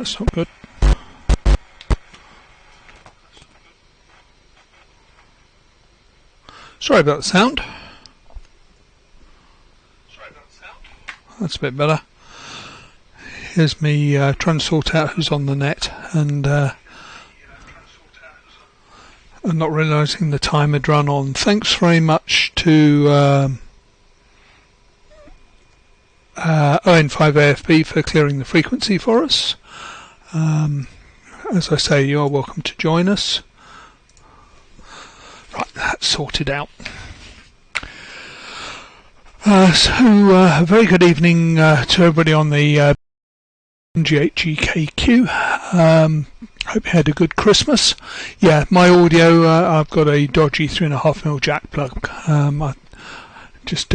that's not good. Sorry about the sound. That's a bit better. Here's me trying to sort out who's on the net, and I'm not realising the time had run on. Thanks very much to ON5AFB for clearing the frequency for us. As I say, you are welcome to join us. Right, that's sorted out. A very good evening to everybody on the GHGKQ. Hope you had a good Christmas. Yeah, my audio, I've got a dodgy 3.5mm jack plug. Just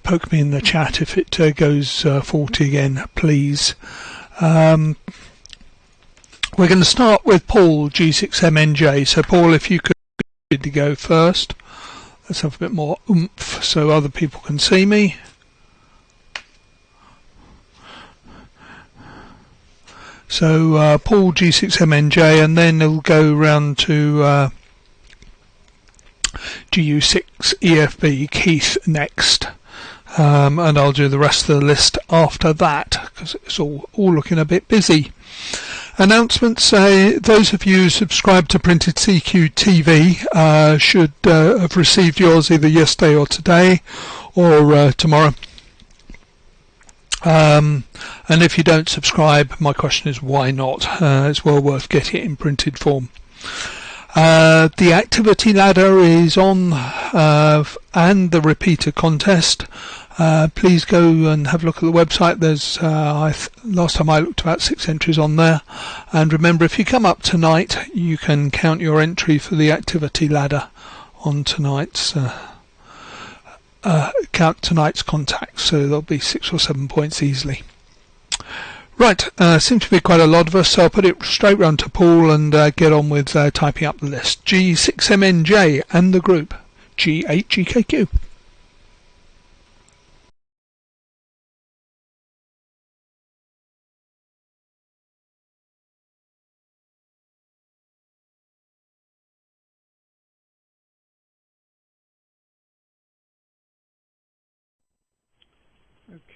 poke me in the chat if it goes faulty again, please. We're going to start with Paul, G6MNJ. So Paul, if you could go first. Let's have a bit more oomph so other people can see me. So Paul, G6MNJ, and then it'll go round to GU6EFB, Keith next. And I'll do the rest of the list after that, because it's all looking a bit busy. Announcements. Those of you who subscribe to Printed CQ TV should have received yours either yesterday or today or tomorrow. And if you don't subscribe, my question is why not? It's well worth getting it in printed form. The activity ladder is on, and the repeater contest. Please go and have a look at the website. There's last time I looked, about 6 entries on there. And remember, if you come up tonight, you can count your entry for the activity ladder on tonight's count tonight's contacts. So there'll be 6 or 7 points easily. Right, seems to be quite a lot of us, so I'll put it straight round to Paul and get on with typing up the list. G6MNJ and the group G8GKQ.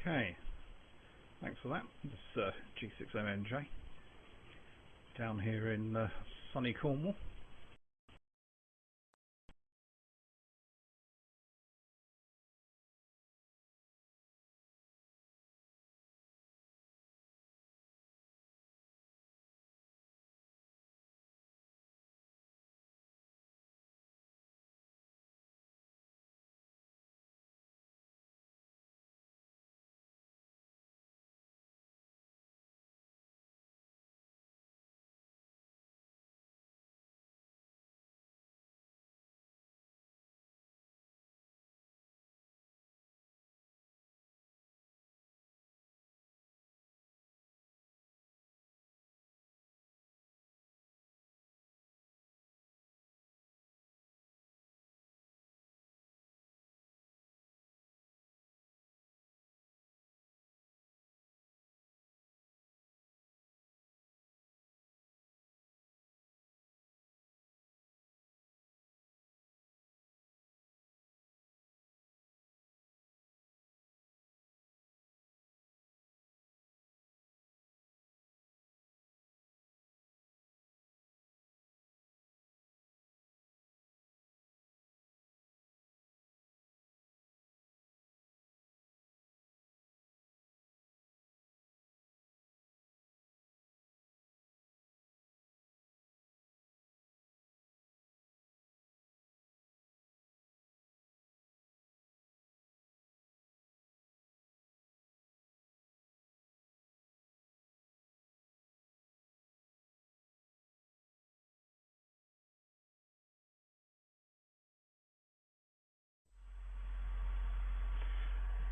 Okay, thanks for that. This is G6MNJ down here in sunny Cornwall.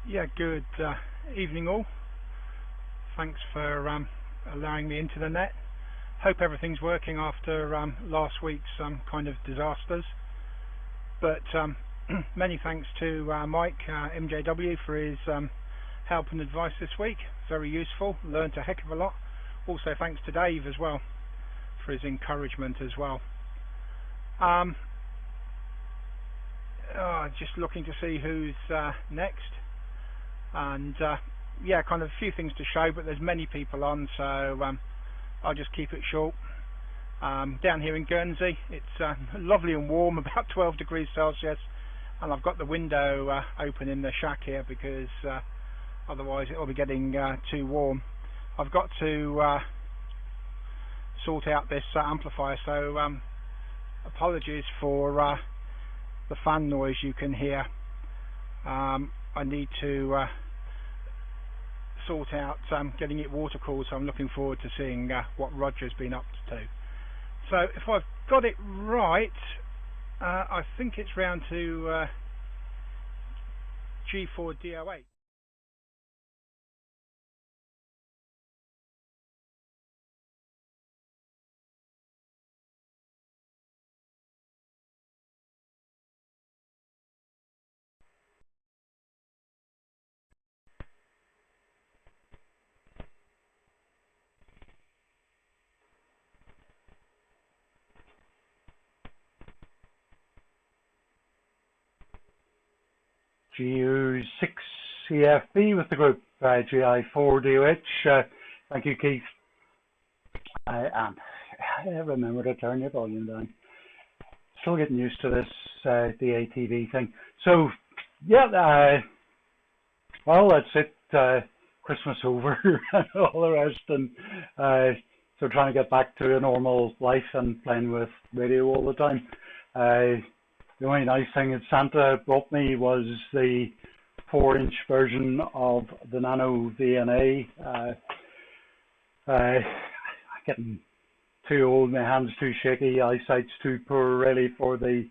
Yeah, good evening all. Thanks for allowing me into the net. Hope everything's working after last week's kind of disasters. But many thanks to Mike MJW for his help and advice this week. Very useful. Learned a heck of a lot. also thanks to Dave as well for his encouragement as well. Just looking to see who's next, and yeah, kind of a few things to show, but there's many people on, so I'll just keep it short. Down here in Guernsey, it's lovely and warm, about 12 degrees Celsius, and I've got the window open in the shack here because otherwise it will be getting too warm. I've got to sort out this amplifier, so apologies for the fan noise you can hear. I need to sort out getting it water cooled, so I'm looking forward to seeing what Roger's been up to. So if I've got it right, I think it's round to G4DO8. GU6CFB with the group GI4DOH. Thank you, Keith. I remember to turn your volume down. Still getting used to this DATV thing. So, yeah, well, that's it. Christmas over and all the rest, and so trying to get back to a normal life and playing with radio all the time. The only nice thing that Santa brought me was the 4-inch version of the Nano VNA. I'm getting too old, my hands too shaky, eyesight's too poor really for the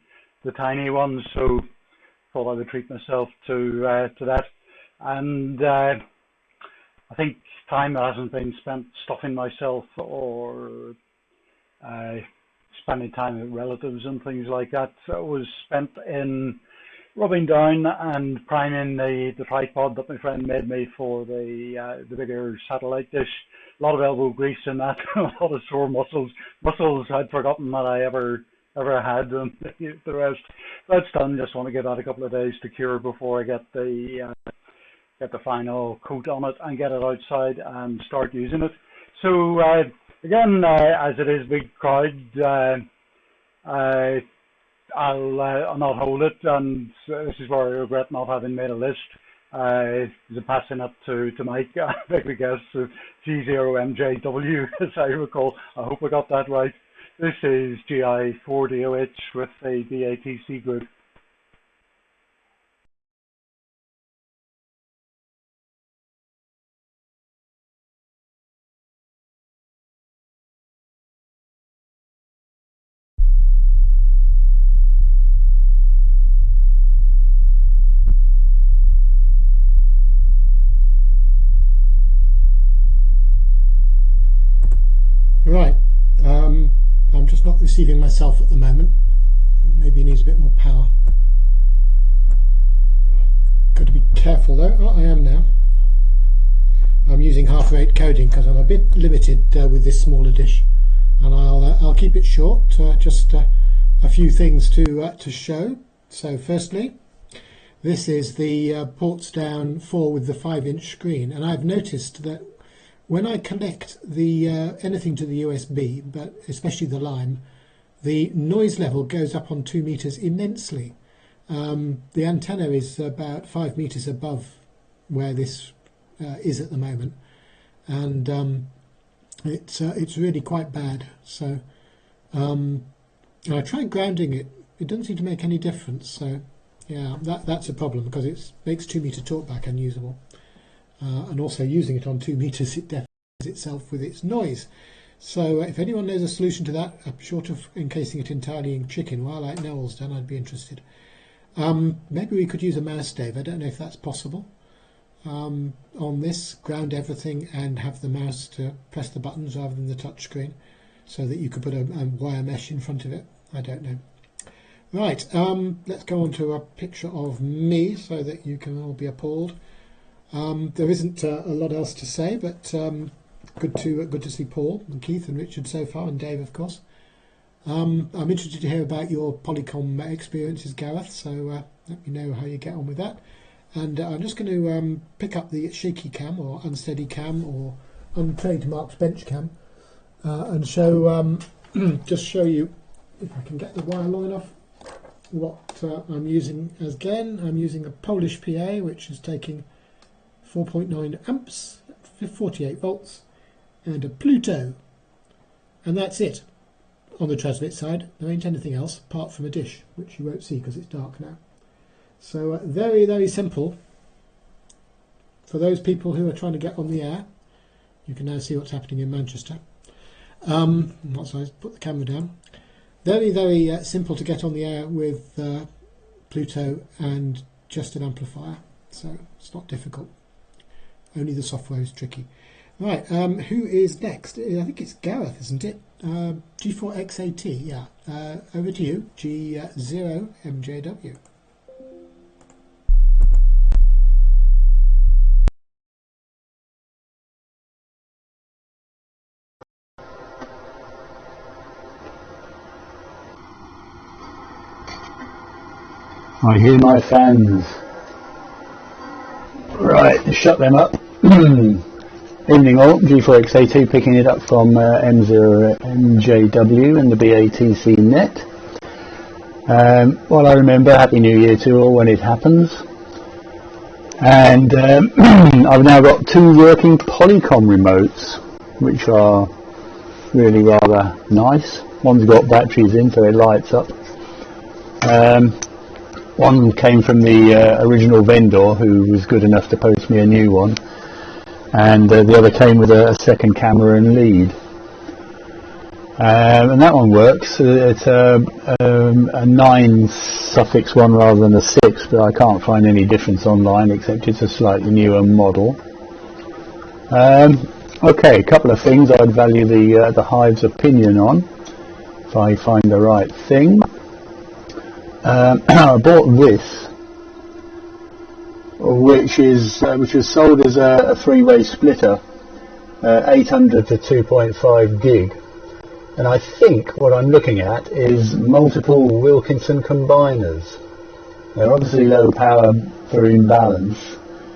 tiny ones, so thought I would treat myself to that. And I think time hasn't been spent stuffing myself or spending time with relatives and things like that. So it was spent in rubbing down and priming the tripod that my friend made me for the bigger satellite dish. A lot of elbow grease in that, a lot of sore muscles I'd forgotten that I ever had, and the rest. That's done. Just want to give that a couple of days to cure before I get the final coat on it and get it outside and start using it. So again, as it is a big crowd, I'll not hold it, and this is where I regret not having made a list. Passing up to Mike, big guess, G0MJW, as I recall. I hope I got that right. This is GI4DOH with the BATC group. Right, I'm just not receiving myself at the moment. Maybe it needs a bit more power. Got to be careful though. Oh, I am now. I'm using half-rate coding because I'm a bit limited with this smaller dish, and I'll keep it short. Just a few things to show. So firstly, this is the ports down 4 with the 5-inch screen, and I've noticed that when I connect the anything to the USB, but especially the Lime, the noise level goes up on 2 meters immensely. The antenna is about 5 meters above where this is at the moment, and it's really quite bad. So I tried grounding it; it doesn't seem to make any difference. So yeah, that's a problem because it makes 2 meter talkback unusable. And also using it on 2 meters, it deafens itself with its noise. So if anyone knows a solution to that, short of encasing it entirely in chicken wire like Noel's done, I'd be interested. Maybe we could use a mouse, Dave. I don't know if that's possible. On this, ground everything and have the mouse to press the buttons rather than the touch screen, so that you could put a wire mesh in front of it. I don't know. Right, let's go on to a picture of me so that you can all be appalled. There isn't a lot else to say, but Good to see Paul and Keith and Richard so far, and Dave, of course. I'm interested to hear about your Polycom experiences, Gareth. So let me know how you get on with that. And I'm just going to pick up the shaky cam or unsteady cam or untrademarked bench cam and show just show you, if I can get the wire long enough, what I'm using as gain. I'm using a Polish PA, which is taking 4.9 amps, 48 volts, and a Pluto, and that's it. On the transmit side, there ain't anything else apart from a dish, which you won't see because it's dark now. So very, very simple. For those people who are trying to get on the air, you can now see what's happening in Manchester. Once I put the camera down. Very, very simple to get on the air with Pluto and just an amplifier. So it's not difficult. Only the software is tricky. Right, who is next? I think it's Gareth, isn't it? G4XAT, yeah. Over to you, G0MJW. I hear my fans. Right, shut them up. Evening all, G4XAT picking it up from M0MJW and the BATC Net. Well, I remember Happy New Year to all when it happens. And I've now got 2 working Polycom remotes, which are really rather nice. One's got batteries in, so it lights up. One came from the original vendor, who was good enough to post me a new one, and the other came with a second camera and lead. And that one works. It's a 9 suffix one rather than a 6, but I can't find any difference online except it's a slightly newer model. Okay, a couple of things I'd value the Hive's opinion on, if I find the right thing. I bought this, which was sold as a 3-way splitter, 800 to 2.5 gig, and I think what I'm looking at is multiple Wilkinson combiners. They're obviously low power for imbalance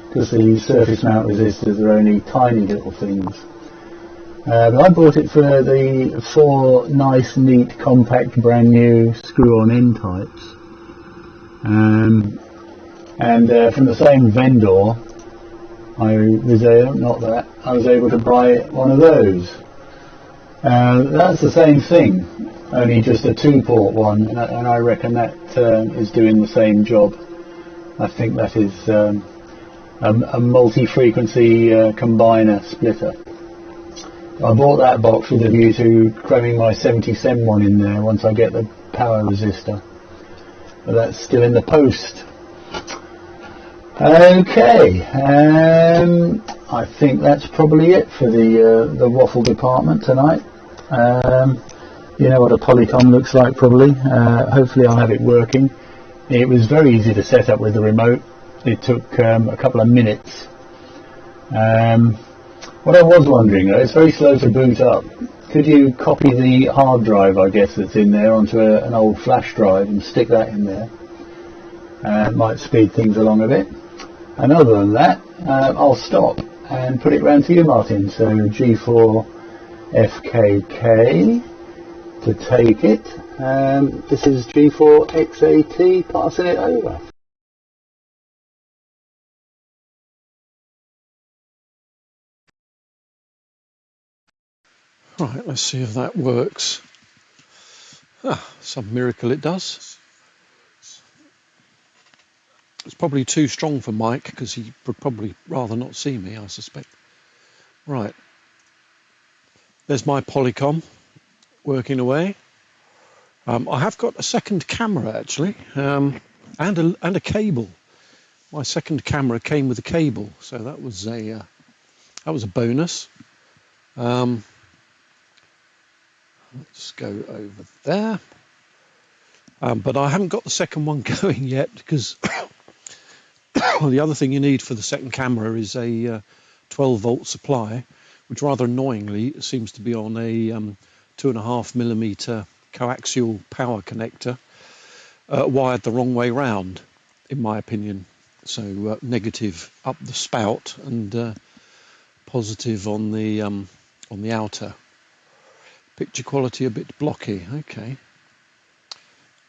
because the surface mount resistors are only tiny little things. But I bought it for the 4 nice, neat, compact, brand new screw-on end types. And from the same vendor, I was able to buy one of those. That's the same thing, only just a 2-port one, and I reckon that is doing the same job. I think that is a multi-frequency combiner splitter. I bought that box with a view to cramming my 70SEM one in there once I get the power resistor. But that's still in the post. Okay, I think that's probably it for the waffle department tonight. You know what a Polycom looks like probably. Hopefully I'll have it working. It was very easy to set up with the remote. It took a couple of minutes. What I was wondering, though, it's very slow to boot up. Could you copy the hard drive, I guess, that's in there onto an old flash drive and stick that in there? It might speed things along a bit. And other than that, I'll stop and put it round to you, Martin. So G4FKK to take it. This is G4XAT passing it over. Right, let's see if that works. Some miracle it does. It's probably too strong for Mike because he would probably rather not see me, I suspect. Right, there's my Polycom working away. I have got a second camera actually, and a cable. My second camera came with a cable, so that was a bonus. Let's go over there. But I haven't got the second one going yet because the other thing you need for the second camera is a 12-volt supply, which rather annoyingly seems to be on a 2.5mm coaxial power connector, wired the wrong way round, in my opinion. So negative up the spout and positive on the outer. Picture quality a bit blocky. Okay.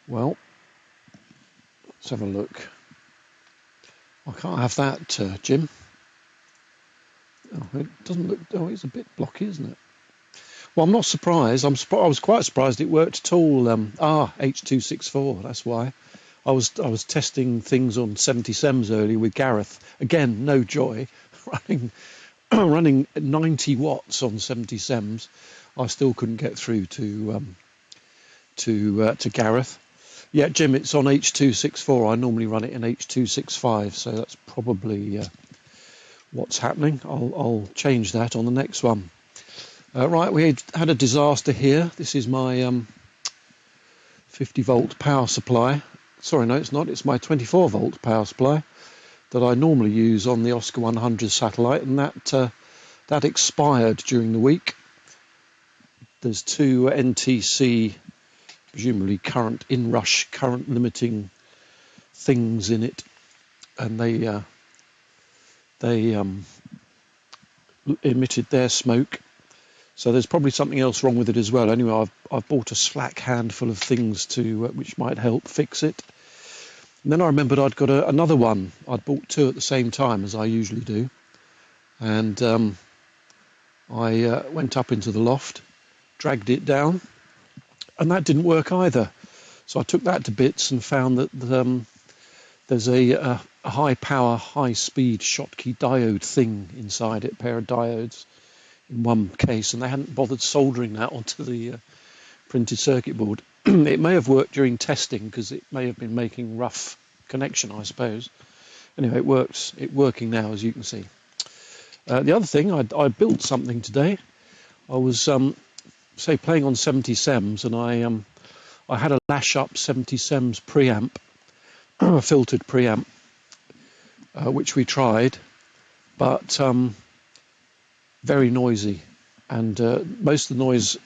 Well, let's have a look. I can't have that, Jim. Oh, it doesn't look. Oh, it's a bit blocky, isn't it? Well, I'm not surprised. I was quite surprised it worked at all. H.264. That's why. I was testing things on 70sems earlier with Gareth. Again, no joy. running 90 watts on 70sems. I still couldn't get through to Gareth. Yeah, Jim, it's on H.264. I normally run it in H.265, so that's probably what's happening. I'll change that on the next one. Right, we had a disaster here. This is my 50 volt power supply. Sorry, no, it's not. It's my 24 volt power supply that I normally use on the Oscar 100 satellite, and that expired during the week. There's two NTC, presumably current inrush, current limiting things in it, and they emitted their smoke. So there's probably something else wrong with it as well. Anyway, I've bought a slack handful of things to which might help fix it. And then I remembered I'd got another one. I'd bought two at the same time, as I usually do. And I went up into the loft, dragged it down, and that didn't work either. So I took that to bits and found that there's a high power, high speed Schottky diode thing inside it, a pair of diodes in one case, and they hadn't bothered soldering that onto the printed circuit board. It may have worked during testing because it may have been making rough connection, I suppose. Anyway, it works. It's working now, as you can see. The other thing, I built something today. I was playing on 70sems, and I had a lash up 70sems preamp, a filtered preamp, which we tried, but very noisy, and most of the noise,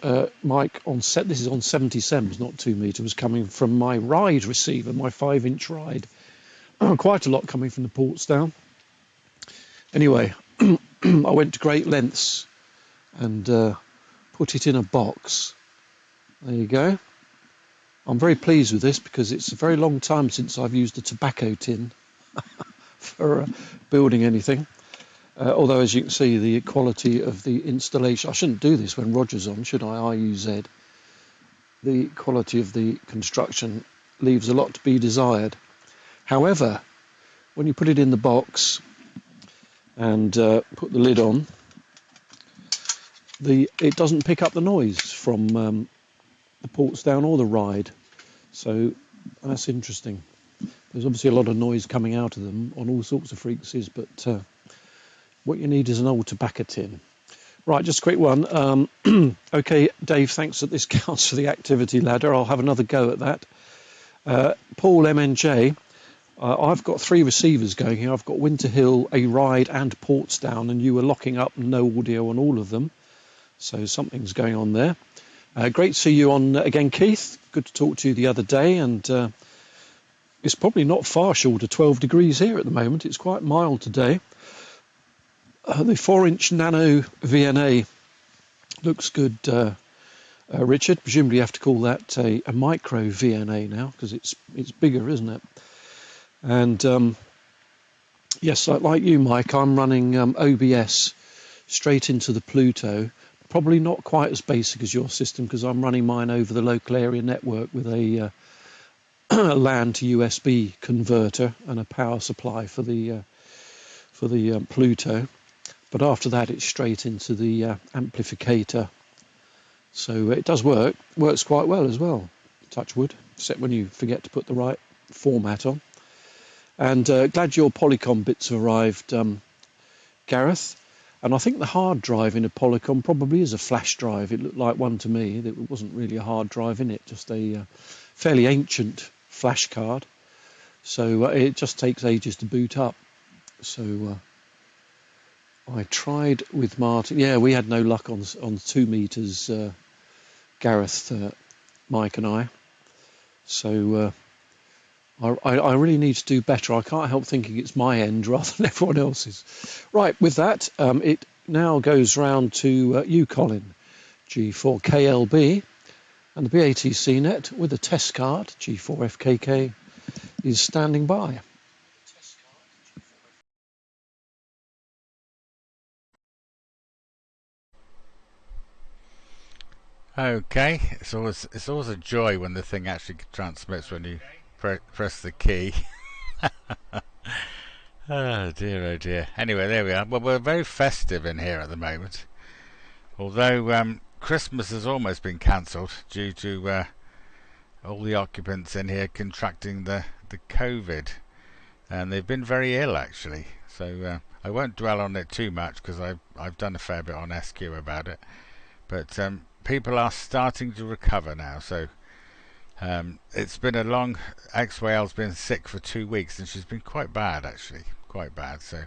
Mike, this is on 70sems, not 2 meter, was coming from my Ryde receiver, my 5-inch Ryde. Quite a lot coming from the ports down. Anyway, I went to great lengths and put it in a box. There you go. I'm very pleased with this because it's a very long time since I've used a tobacco tin for building anything. Although, as you can see, the quality of the installation... I shouldn't do this when Roger's on, should I? IUZ. The quality of the construction leaves a lot to be desired. However, when you put it in the box and put the lid on, it doesn't pick up the noise from the ports down or the Ryde. So that's interesting. There's obviously a lot of noise coming out of them on all sorts of frequencies, but... what you need is an old tobacco tin. Right, just a quick one. Okay, Dave, thanks that this counts for the activity ladder. I'll have another go at that. Paul MNJ, I've got 3 receivers going here. I've got Winter Hill, a Ryde and Portsdown, and you were locking up no audio on all of them. So something's going on there. Great to see you on again, Keith. Good to talk to you the other day. And it's probably not far short of 12 degrees here at the moment. It's quite mild today. The 4-inch nano VNA looks good, Richard. Presumably you have to call that a micro VNA now because it's bigger, isn't it? And yes, like you, Mike, I'm running OBS straight into the Pluto. Probably not quite as basic as your system because I'm running mine over the local area network with a LAN to USB converter and a power supply for the Pluto. But after that, it's straight into the amplificator. So it does work. Works quite well as well. Touch wood, except when you forget to put the right format on. And glad your Polycom bits have arrived, Gareth. And I think the hard drive in a Polycom probably is a flash drive. It looked like one to me. It wasn't really a hard drive in it, just a fairly ancient flash card. So it just takes ages to boot up. So I tried with Martin. Yeah, we had no luck on 2 meters, Gareth, Mike and I. So I really need to do better. I can't help thinking it's my end rather than everyone else's. Right, with that, it now goes round to you, Colin, G4KLB, and the BATC Net with a test card, G4FKK, is standing by. Okay, it's always a joy when the thing actually transmits when you press the key. Oh dear, oh dear. Anyway, there we are. Well, we're very festive in here at the moment, although Christmas has almost been cancelled due to all the occupants in here contracting the COVID, and they've been very ill actually. So I won't dwell on it too much because I've done a fair bit on SQ about it, but people are starting to recover now. So it's been a long. Ex-Whale's been sick for 2 weeks, and she's been quite bad actually, quite bad. So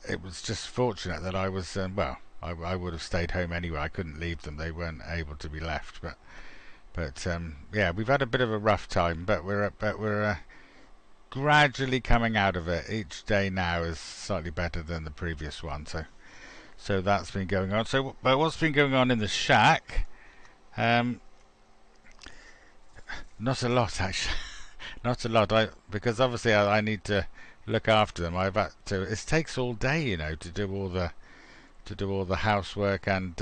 it was just fortunate that I was I would have stayed home anyway. I couldn't leave them; they weren't able to be left. But yeah, we've had a bit of a rough time, but we're gradually coming out of it. Each day now is slightly better than the previous one. So that's been going on. So, but what's been going on in the shack? Not a lot actually. Not a lot. Because obviously I need to look after them. I've had to. It takes all day, to do all the housework and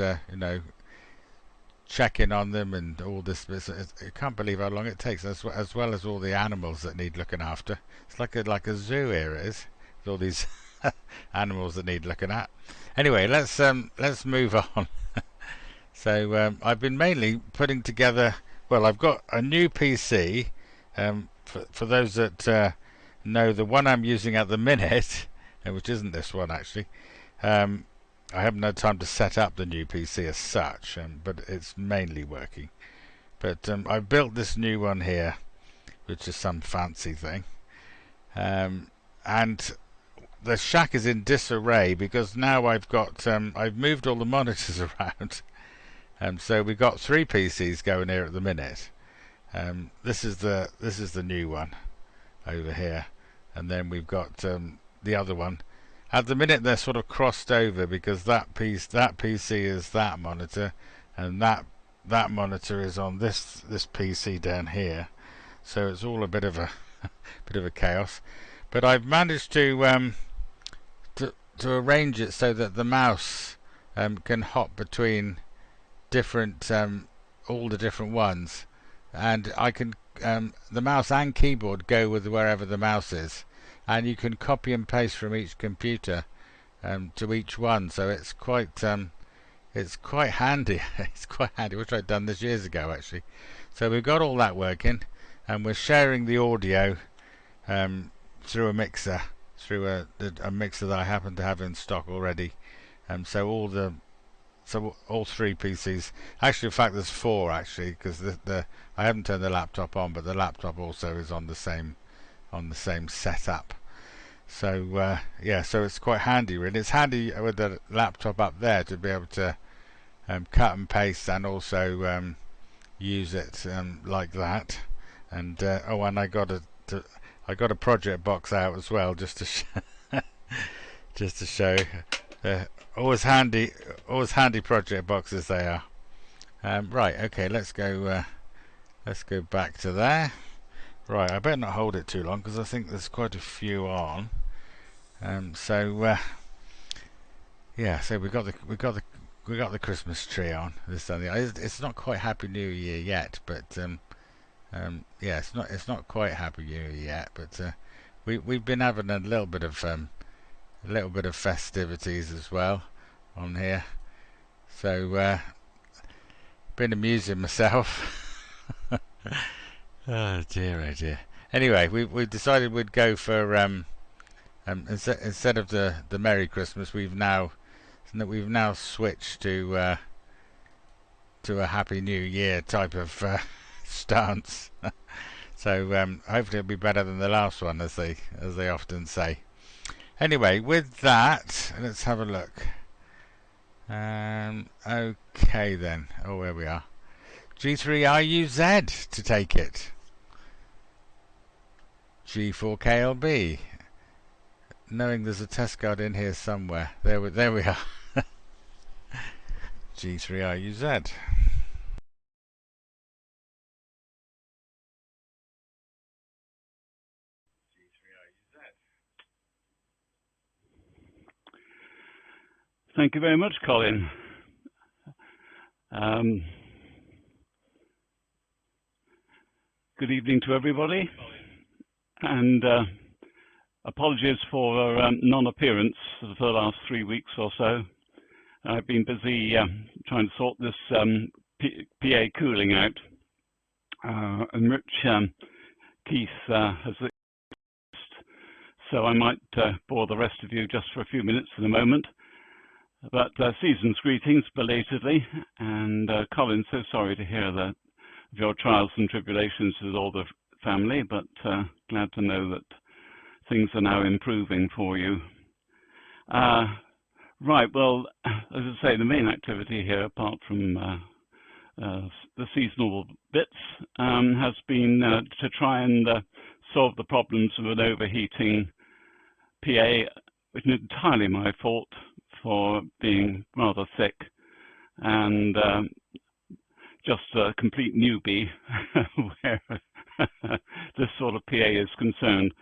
checking on them and all this. You can't believe how long it takes, as well as all the animals that need looking after. It's like a zoo here. It is with all these animals that need looking at. Anyway, let's move on. So I've been mainly putting together. Well, I've got a new PC. For those that know, the one I'm using at the minute, which isn't this one actually. I haven't had time to set up the new PC as such, but it's mainly working. But I built this new one here, which is some fancy thing, and the shack is in disarray because now I've moved all the monitors around, so we've got 3 PCs going here at the minute. This is the new one over here, and then we've got the other one. At the minute they're sort of crossed over because that PC is that monitor, and that monitor is on this PC down here. So it's all a bit of a chaos. But I've managed to arrange it so that the mouse can hop between different all the different ones, and I can the mouse and keyboard go with wherever the mouse is, and you can copy and paste from each computer to each one. So it's quite handy. It's quite handy. Which I'd done this years ago actually. So we've got all that working, and we're sharing the audio through a mixer, through a mixer that I happen to have in stock already. So all 3 PCs. Actually, in fact, there's 4 actually, because I haven't turned the laptop on, but the laptop also is on the same setup. So yeah, so it's quite handy really. It's handy with the laptop up there to be able to cut and paste, and also use it like that. And and I got a project box out as well, just to show. Always handy project boxes they are. Right, okay, let's go back to there. Right, I better not hold it too long because I think there's quite a few on. Yeah, so we got the Christmas tree on. It's not quite Happy New Year yet, but yeah, it's not quite Happy New Year yet, but we've been having a little bit of festivities as well on here. So been amusing myself. Oh dear. Anyway, we decided we'd go for instead of the Merry Christmas, we've now switched to a Happy New Year type of stance. So hopefully it'll be better than the last one, as they often say. Anyway, with that, let's have a look. Okay then. Oh, here we are. G3RUZ to take it. G4KLB. Knowing there's a test guard in here somewhere. There we are. G3RUZ. Thank you very much, Colin. Good evening to everybody, and apologies for non-appearance for the last 3 weeks or so. I've been busy trying to sort this PA cooling out, and Rich Keith has so I might bore the rest of you just for a few minutes in a moment. But season's greetings belatedly, and Colin, so sorry to hear that of your trials and tribulations with all the family, but glad to know that things are now improving for you. Right, well, as I say, the main activity here, apart from the seasonal bits, has been to try and solve the problems of an overheating PA, which is entirely my fault for being rather thick and just a complete newbie where this sort of PA is concerned.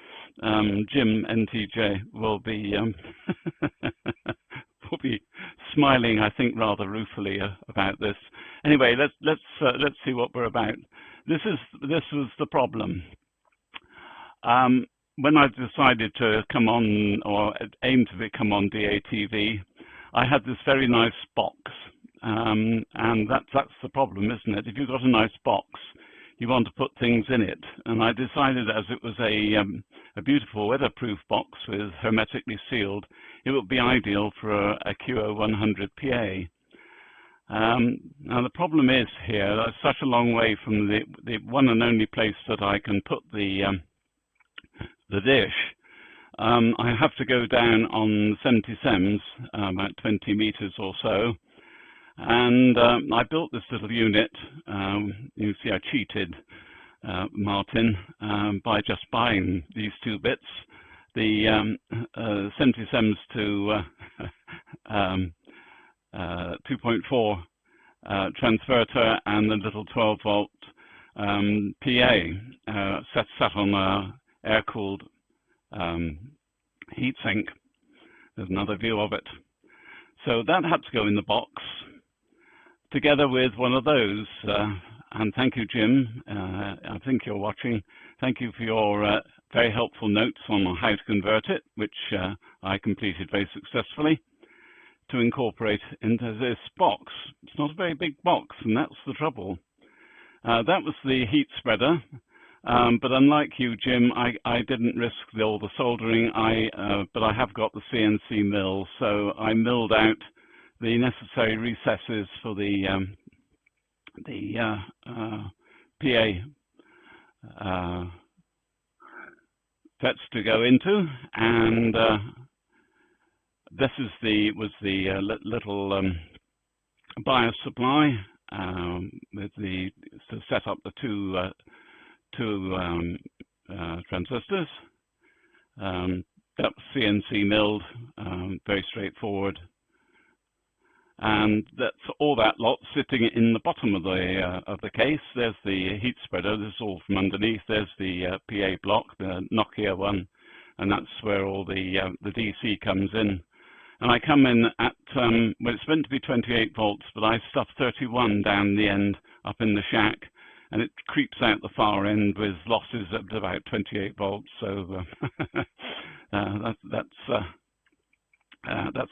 Jim NTJ will be will be smiling, I think, rather ruefully about this. Anyway, let's see what we're about. This was the problem. When I decided to come on, or aim to come on DATV, I had this very nice box, and that's the problem, isn't it? If you've got a nice box, you want to put things in it. And I decided, as it was a beautiful weatherproof box with hermetically sealed, it would be ideal for a QO100 PA. Now the problem is here, that's such a long way from the one and only place that I can put the dish. I have to go down on 70 sems, about 20 meters or so, and I built this little unit. You see I cheated Martin by just buying these two bits, the 70 sems to 2.4 transverter and the little 12 volt PA sat on a air-cooled heatsink. There's another view of it. So that had to go in the box together with one of those. And thank you, Jim. I think you're watching. Thank you for your very helpful notes on how to convert it, which I completed very successfully, to incorporate into this box. It's not a very big box, and that's the trouble. That was the heat spreader. But unlike you, Jim, I didn't risk all the soldering. But I have got the CNC mill, so I milled out the necessary recesses for the PA sets to go into, and this is was the little bias supply with to set up the two transistors. That was CNC milled, very straightforward, and that's all that lot sitting in the bottom of the case. There's the heat spreader. This is all from underneath. There's the PA block, the Nokia one, and that's where all the DC comes in. And I come in at well, it's meant to be 28 volts, but I stuff 31 down the end up in the shack, and it creeps out the far end with losses up to about 28 volts. So that's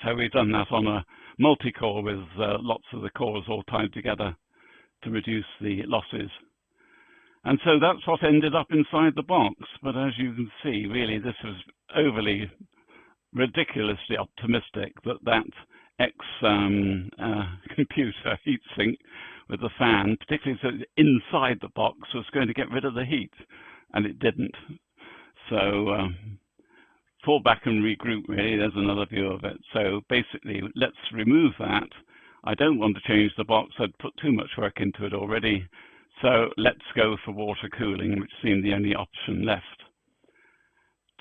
how we've done that on a multi-core with lots of the cores all tied together to reduce the losses. And so that's what ended up inside the box. But as you can see, really, this was overly, ridiculously optimistic that computer heatsink with the fan, particularly so inside the box, was going to get rid of the heat, and it didn't. So fall back and regroup, really. There's another view of it. So basically, let's remove that. I don't want to change the box. I'd put too much work into it already. So let's go for water cooling, which seemed the only option left.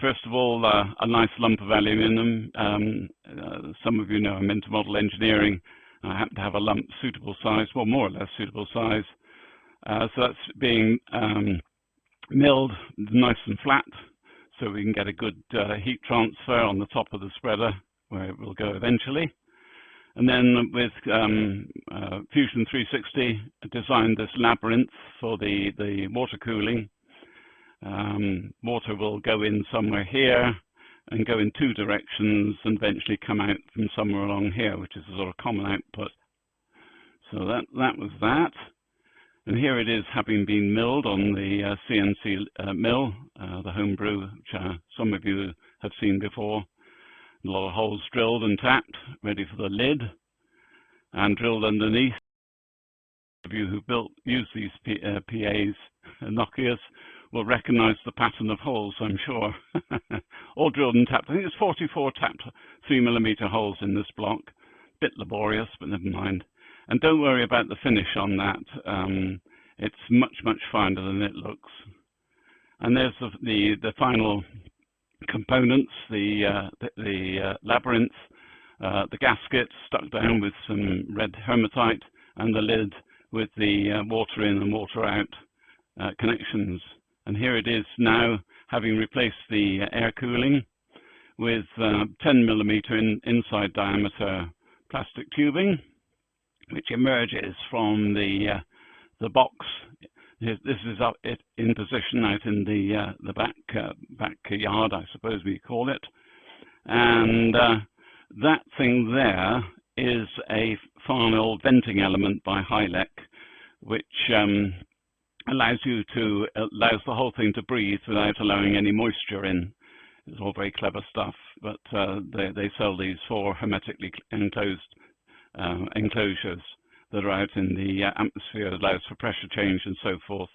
First of all, a nice lump of aluminium. Some of you know I'm into model engineering. I happen to have a lump suitable size, well, more or less suitable size. So that's being milled nice and flat, so we can get a good heat transfer on the top of the spreader, where it will go eventually. And then with Fusion 360, I designed this labyrinth for the water cooling. Water will go in somewhere here and go in two directions and eventually come out from somewhere along here, which is a sort of common output. So that was that. And here it is, having been milled on the CNC mill, the homebrew, which some of you have seen before. A lot of holes drilled and tapped, ready for the lid, and drilled underneath. Those of you who use these PAs, Nokias, will recognize the pattern of holes, I'm sure. All drilled and tapped. I think there's 44 tapped 3mm holes in this block. Bit laborious, but never mind. And don't worry about the finish on that. It's much, much finer than it looks. And there's the final components, the labyrinth, the gasket stuck down with some red hematite, and the lid with the water in and water out connections. And here it is now, having replaced the air cooling with 10mm inside diameter plastic tubing, which emerges from the box. This is up in position out in the backyard, I suppose we call it. And that thing there is a final venting element by Hylec, which allows the whole thing to breathe without allowing any moisture in. It's all very clever stuff, but they sell these for hermetically enclosed enclosures that are out in the atmosphere, that allows for pressure change and so forth.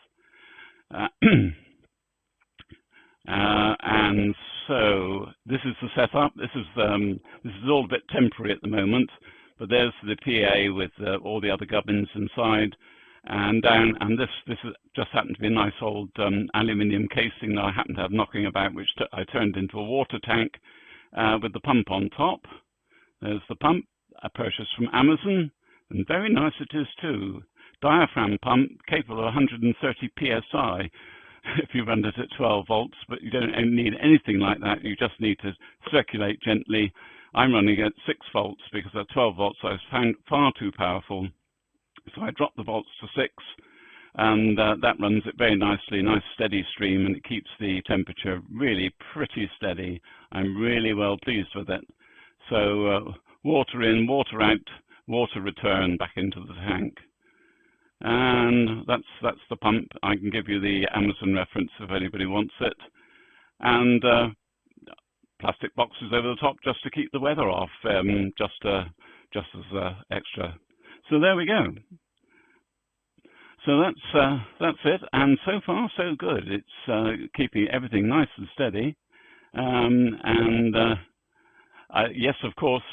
And so this is the setup. This is all a bit temporary at the moment, but there's the PA with all the other gubbins inside, and down. And this is just happened to be a nice old aluminium casing that I happen to have knocking about, which I turned into a water tank with the pump on top. There's the pump I purchased from Amazon, and very nice it is too. Diaphragm pump capable of 130 psi if you run it at 12 volts, but you don't need anything like that. You just need to circulate gently. I'm running at 6 volts because at 12 volts I was found far too powerful. So I dropped the volts to 6, and that runs it very nicely, nice steady stream, and it keeps the temperature really pretty steady. I'm really well pleased with it. So water in, water out, water return back into the tank. And that's the pump. I can give you the Amazon reference if anybody wants it. And plastic boxes over the top just to keep the weather off, just as extra. So there we go. So that's it. And so far so good. It's keeping everything nice and steady. Yes, of course,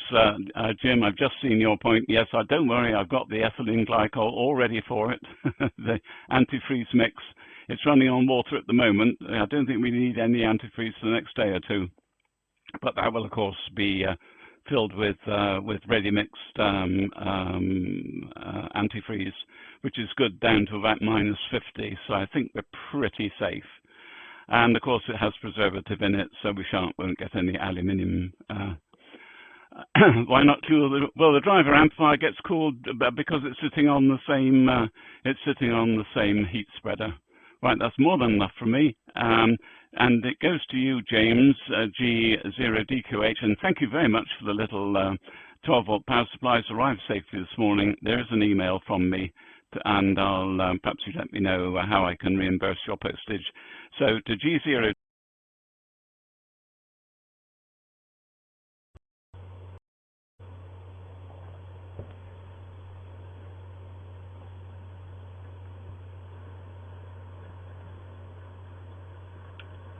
Jim, I've just seen your point. Yes, don't worry, I've got the ethylene glycol all ready for it, the antifreeze mix. It's running on water at the moment. I don't think we need any antifreeze for the next day or two. But that will, of course, be filled with ready-mixed antifreeze, which is good down to about -50. So I think we're pretty safe. And, of course, it has preservative in it, so we won't get any aluminium. Why not cool the driver amplifier gets cooled because it's sitting on the same heat spreader. Right, that's more than enough for me. And it goes to you, James, G0DQH, and thank you very much for the little 12-volt power supplies arrived safely this morning. There is an email from me, and I'll perhaps you let me know how I can reimburse your postage. So to G0.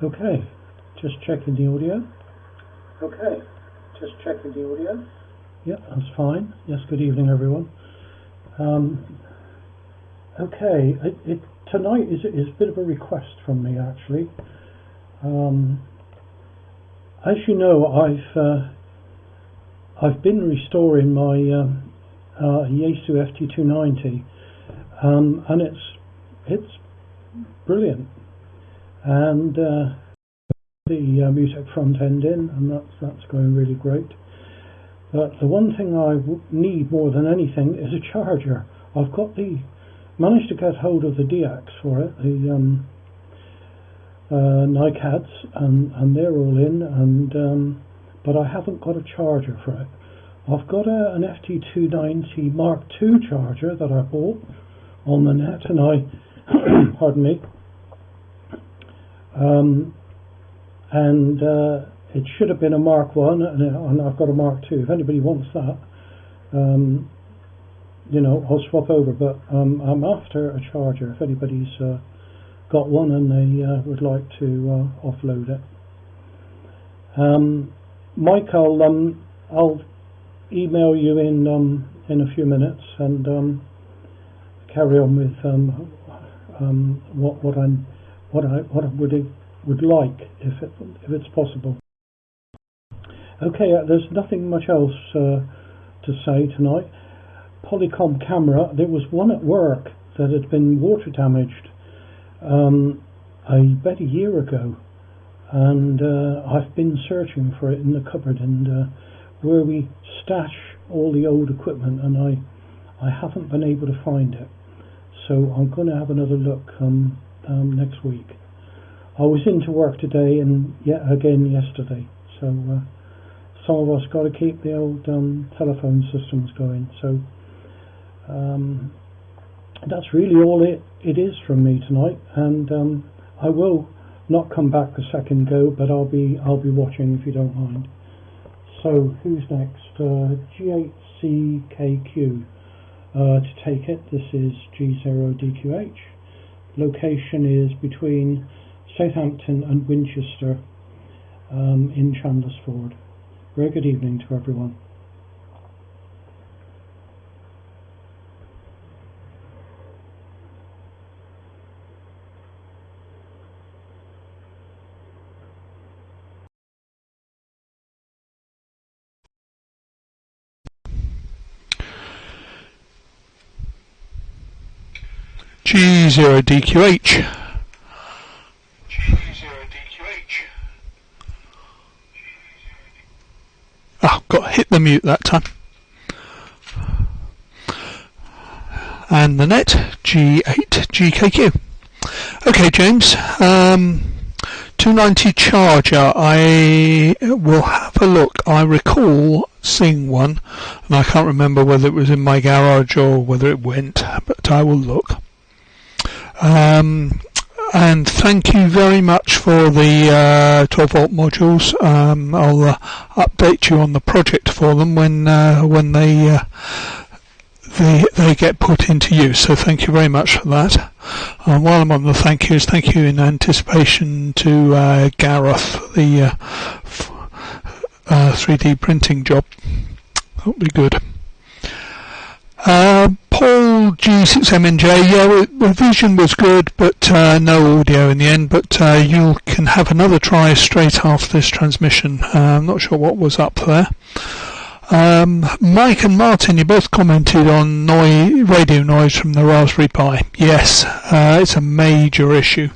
Okay, just checking the audio. Okay, just checking the audio. Yeah, that's fine. Yes, good evening, everyone. Okay, tonight is a bit of a request from me, actually. As you know, I've been restoring my Yaesu FT290, and it's brilliant, and the music front end in, and that's going really great. But the one thing I need more than anything is a charger. I've managed to get hold of the DX for it, the NiCads, and they're all in, but I haven't got a charger for it. I've got an FT290 Mark II charger that I bought on the net, and pardon me, it should have been a Mark I, and I've got a Mark II. If anybody wants that, I'll swap over, but I'm after a charger if anybody's got one and they would like to offload it. Mike, I'll email you in a few minutes and carry on with what I would like if it's possible. Okay, there's nothing much else to say tonight. Polycom camera, there was one at work that had been water damaged about a year ago, and I've been searching for it in the cupboard and where we stash all the old equipment, and I haven't been able to find it, so I'm going to have another look next week. I was into work today and yet again yesterday, so some of us got to keep the old telephone systems going. So that's really all it is from me tonight, and I will not come back a second go, but I'll be watching if you don't mind. So who's next? G8CKQ to take it. This is G0DQH. Location is between Southampton and Winchester in Chandlersford. Very good evening to everyone. G0DQH. Got hit the mute that time. And the net, G8GKQ. Okay, James. 290 charger. I will have a look. I recall seeing one, and I can't remember whether it was in my garage or whether it went, but I will look. And thank you very much for the 12-volt modules. I'll update you on the project for them when they get put into use. So thank you very much for that. While I'm on the thank yous in anticipation to Gareth, the 3D printing job. That'll be good. Paul G6MNJ, the vision was good, but no audio in the end, but you can have another try straight after this transmission. I'm not sure what was up there. Mike and Martin, you both commented on radio noise from the Raspberry Pi. Yes, it's a major issue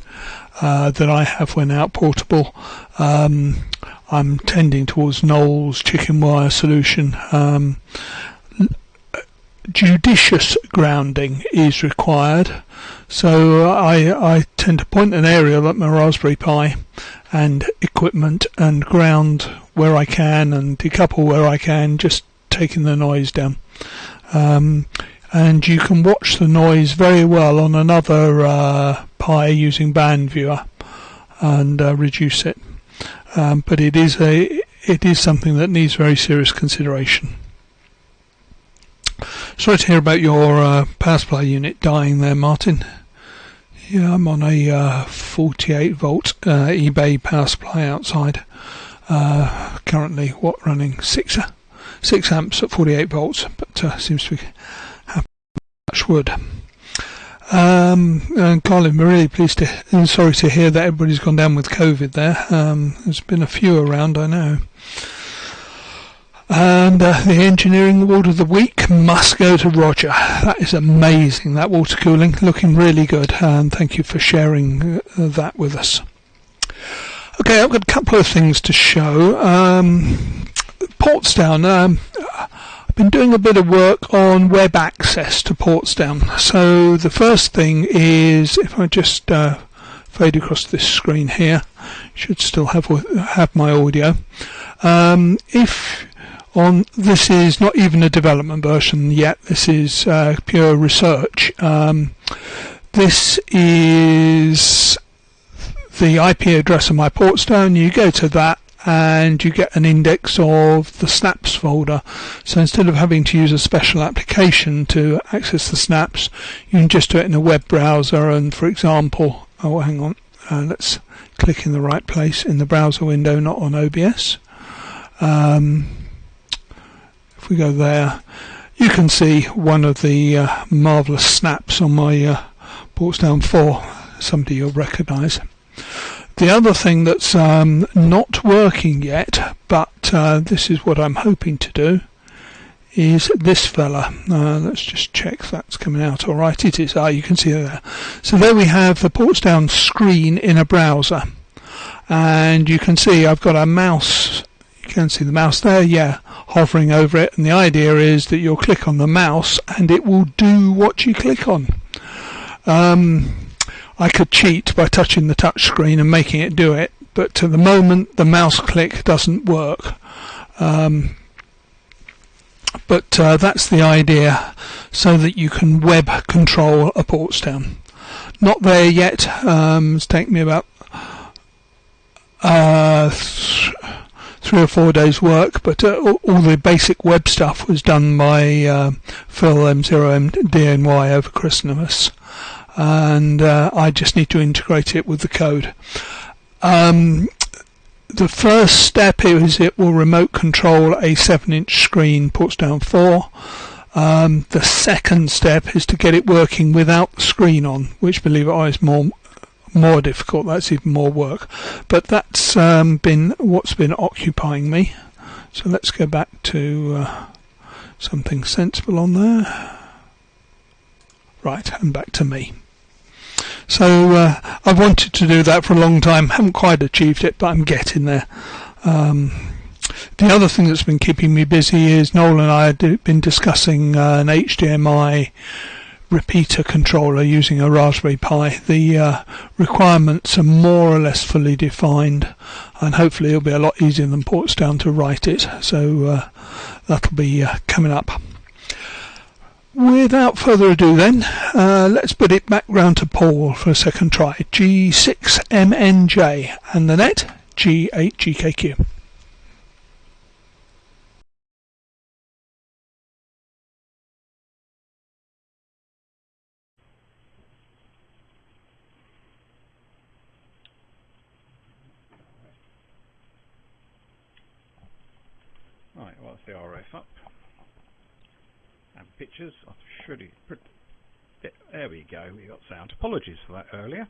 that I have when out portable. I'm tending towards Knowles chicken wire solution. Judicious grounding is required, so I tend to point an aerial at my Raspberry Pi and equipment and ground where I can and decouple where I can, just taking the noise down. And you can watch the noise very well on another Pi using band viewer and reduce it, but it is something that needs very serious consideration. Sorry to hear about your power supply unit dying there, Martin. Yeah, I'm on a 48 volt eBay power supply outside. Currently, running 6 amps at 48 volts, but seems to be happy much wood. And Colin, we're really sorry to hear that everybody's gone down with COVID there. There's been a few around, I know. And the engineering award of the week must go to Roger. That is amazing, that water cooling, looking really good, and thank you for sharing that with us. Okay, I've got a couple of things to show. Portsdown, I've been doing a bit of work on web access to Portsdown. So the first thing is, if I just fade across this screen here, should still have my audio. This is not even a development version yet, this is pure research. This is the IP address of my Portsdown. You go to that and you get an index of the snaps folder. So instead of having to use a special application to access the snaps, you can just do it in a web browser. And for example, hang on, let's click in the right place in the browser window, not on OBS. If we go there, you can see one of the marvellous snaps on my Portsdown 4, somebody you'll recognise. The other thing that's not working yet, but this is what I'm hoping to do, is this fella. Let's just check that's coming out all right. It is. You can see it there. So there we have the Portsdown screen in a browser. And you can see I've got a mouse. You can see the mouse there, yeah, hovering over it. And the idea is that you'll click on the mouse and it will do what you click on. I could cheat by touching the touch screen and making it do it, but to the moment the mouse click doesn't work. But that's the idea, so that you can web control a Portsdown. Not there yet. It's taken me about 3 or 4 days work, but all the basic web stuff was done by Phil M0MDNY over Christmas. And I just need to integrate it with the code. The first step is it will remote control a 7-inch screen Portsdown 4. The second step is to get it working without the screen on, which, believe it or not, is more difficult. That's even more work. But that's been what's been occupying me. So let's go back to something sensible on there. Right, and back to me. So I've wanted to do that for a long time. Haven't quite achieved it, but I'm getting there. The other thing that's been keeping me busy is Noel and I have been discussing an HDMI repeater controller using a Raspberry Pi. The requirements are more or less fully defined, and hopefully it'll be a lot easier than Portsdown to write it. So that'll be coming up. Without further ado then, let's put it back round to Paul for a second try. G6MNJ and the net G8GKQ. Right, well, that's the RF up. And pictures, I should have, there we go, we got sound. Apologies for that earlier.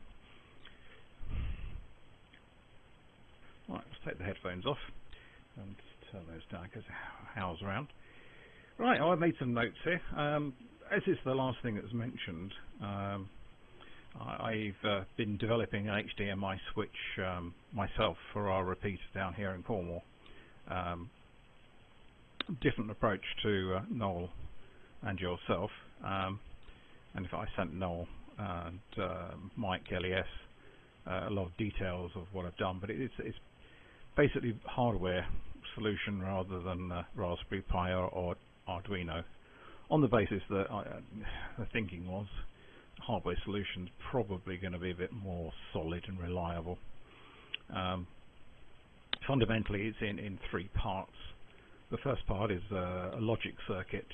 Right, let's take the headphones off and turn those down because howls around. Right, I made some notes here. As is the last thing that was mentioned, I've been developing an HDMI switch myself for our repeater down here in Cornwall. Different approach to Noel and yourself, and if I sent Noel and Mike LES a lot of details of what I've done, but it's basically hardware solution rather than Raspberry Pi or Arduino, on the basis that the thinking was hardware solutions probably going to be a bit more solid and reliable. Fundamentally it's in 3 parts. The first part is a logic circuit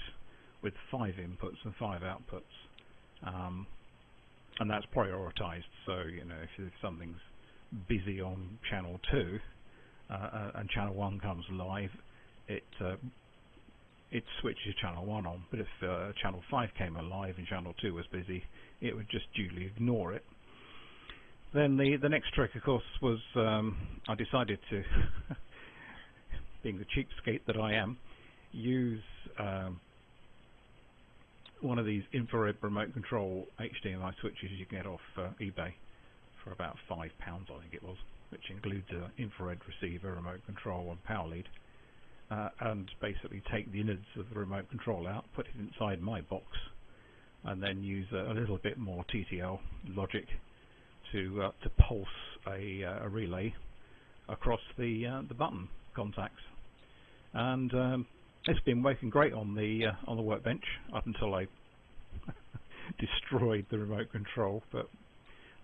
with 5 inputs and 5 outputs, and that's prioritized. So, you know, if something's busy on channel 2, and channel 1 comes live, it switches channel 1 on. But if channel 5 came alive and channel 2 was busy, it would just duly ignore it. Then the next trick, of course, was I decided to, being the cheapskate that I am, use one of these infrared remote control HDMI switches you can get off eBay for about £5, I think it was, which includes an infrared receiver, remote control and power lead, and basically take the innards of the remote control out, put it inside my box, and then use a little bit more TTL logic to pulse a relay across the button contacts. And it's been working great on the workbench up until I destroyed the remote control, but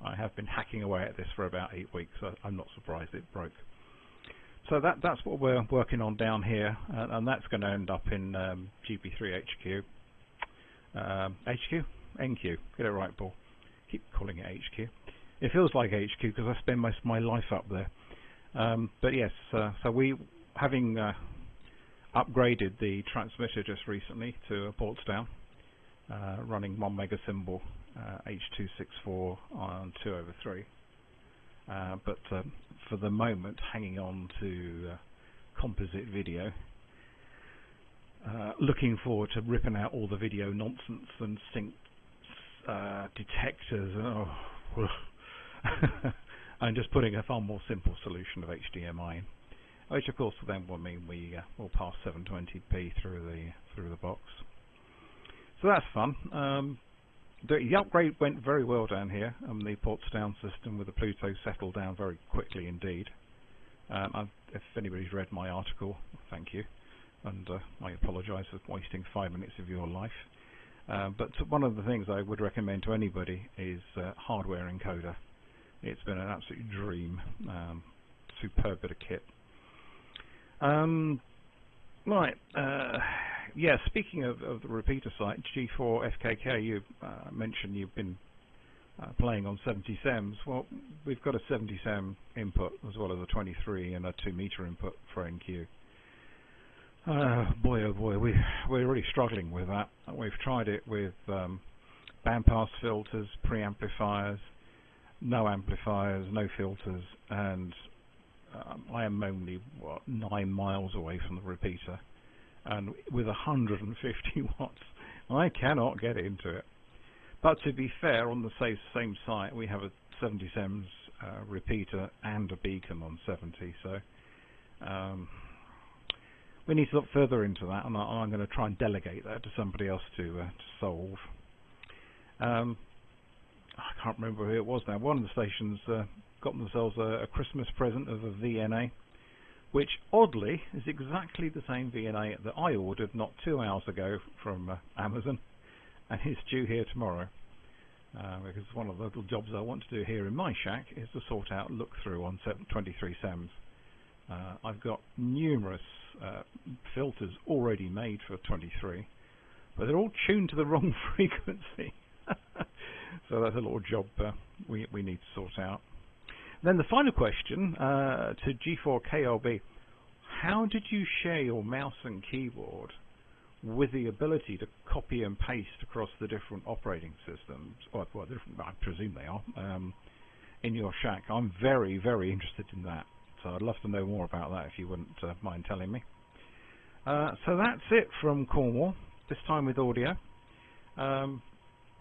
I have been hacking away at this for about 8 weeks, so I'm not surprised it broke. So that's what we're working on down here, and that's going to end up in GP3 HQ. HQ? NQ. Get it right, Paul. Keep calling it HQ. It feels like HQ because I spend most of my life up there. But yes, so we, having upgraded the transmitter just recently to a Portsdown, running 1 mega symbol H.264 on 2/3. But for the moment, hanging on to composite video. Looking forward to ripping out all the video nonsense and sync detectors, and just putting a far more simple solution of HDMI in, which of course then will mean we will pass 720p through the box. So that's fun. The upgrade went very well down here on the Portsdown system, with the Pluto settled down very quickly indeed. If anybody's read my article, thank you, and I apologise for wasting 5 minutes of your life. But one of the things I would recommend to anybody is hardware encoder. It's been an absolute dream. Superb bit of kit. Right. Yeah, speaking of the repeater site, G4FKK, you mentioned you've been playing on 70 SEMs. Well, we've got a 70 SEM input as well as a 23 and a 2 meter input for NQ. Boy, oh boy, we're really struggling with that. We've tried it with bandpass filters, preamplifiers, no amplifiers, no filters, and I am only, 9 miles away from the repeater, and with 150 watts I cannot get into it. But to be fair, on the same site we have a 70 SEMS repeater and a beacon on 70, so we need to look further into that, and I'm going to try and delegate that to somebody else to solve. I can't remember who it was now. One of the stations got themselves a Christmas present of a VNA, which oddly is exactly the same VNA that I ordered not 2 hours ago from Amazon, and it's due here tomorrow. Because one of the little jobs I want to do here in my shack is to sort out look-through on 23 SEMs. I've got numerous filters already made for 23, but they're all tuned to the wrong frequency. So that's a little job we need to sort out. Then the final question to G4KLB: how did you share your mouse and keyboard with the ability to copy and paste across the different operating systems, or well, different, I presume they are, in your shack? I'm very, very interested in that, so I'd love to know more about that if you wouldn't mind telling me. So that's it from Cornwall, this time with audio.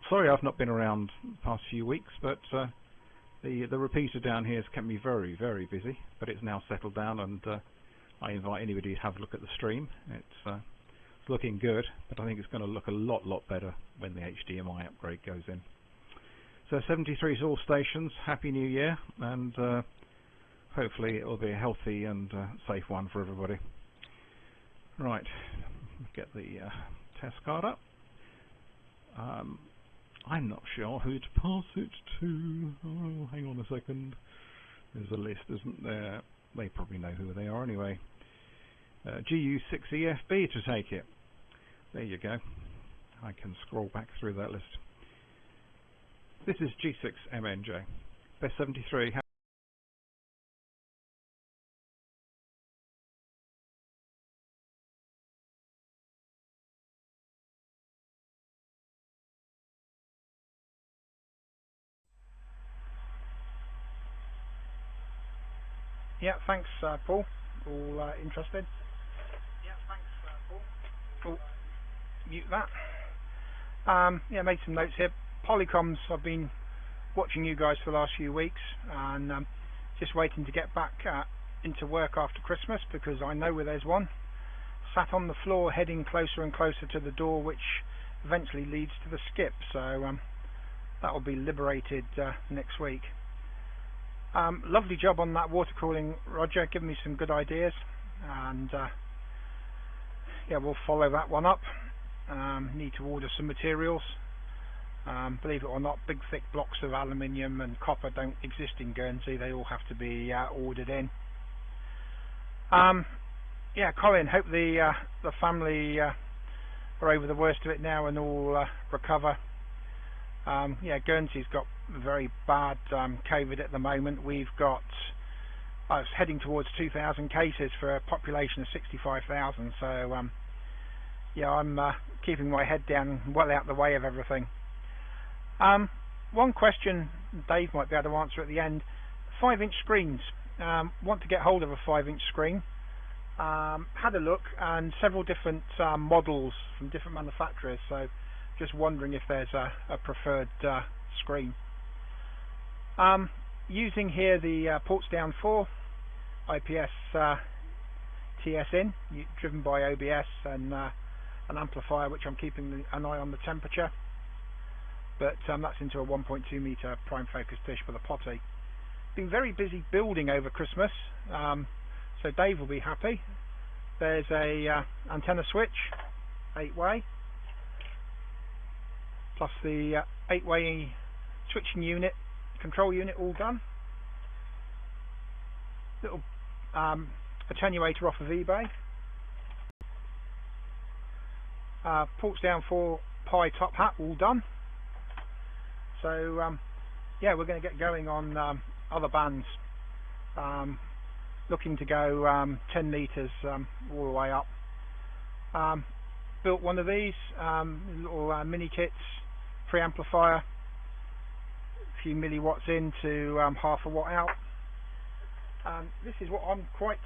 Sorry I've not been around the past few weeks, but the repeater down here has kept me very, very busy, but it's now settled down, and I invite anybody to have a look at the stream. It's looking good, but I think it's going to look a lot better when the HDMI upgrade goes in. So 73 is all stations. Happy New Year, and hopefully it will be a healthy and safe one for everybody. Right, get the test card up. I'm not sure who to pass it to. Oh, hang on a second. There's a list, isn't there? They probably know who they are anyway. GU6EFB to take it. There you go. I can scroll back through that list. This is G6MNJ. Best 73. Yeah, thanks, Paul. All interested? Yeah, thanks, Paul. Oh, mute that. Yeah, made some notes here. Polycoms, I've been watching you guys for the last few weeks, and just waiting to get back into work after Christmas, because I know where there's one. Sat on the floor, heading closer and closer to the door, which eventually leads to the skip. So that will be liberated next week. Lovely job on that water cooling, Roger, giving me some good ideas, and yeah, we'll follow that one up. Need to order some materials. Believe it or not, big thick blocks of aluminium and copper don't exist in Guernsey. They all have to be ordered in. Yeah, Colin, hope the family are over the worst of it now and all recover. Yeah, Guernsey's got very bad COVID at the moment. We've got, it's heading towards 2,000 cases for a population of 65,000. So yeah, I'm keeping my head down, well out the way of everything. One question Dave might be able to answer at the end: 5-inch screens. Want to get hold of a 5-inch screen. Had a look, and several different models from different manufacturers. So just wondering if there's a preferred screen. Using here the Portsdown 4 IPS TS in, driven by OBS, and an amplifier which I'm keeping an eye on the temperature. But that's into a 1.2 meter prime focus dish with a potty. Been very busy building over Christmas, so Dave will be happy. There's a antenna switch, 8-way, plus the 8-way switching unit, control unit, all done. Little attenuator off of eBay. Portsdown 4 Pi top hat, all done. So yeah, we're going to get going on other bands. Looking to go 10 meters all the way up. Built one of these little mini kits, preamplifier, a few milliwatts in to half a watt out. This is what I'm quite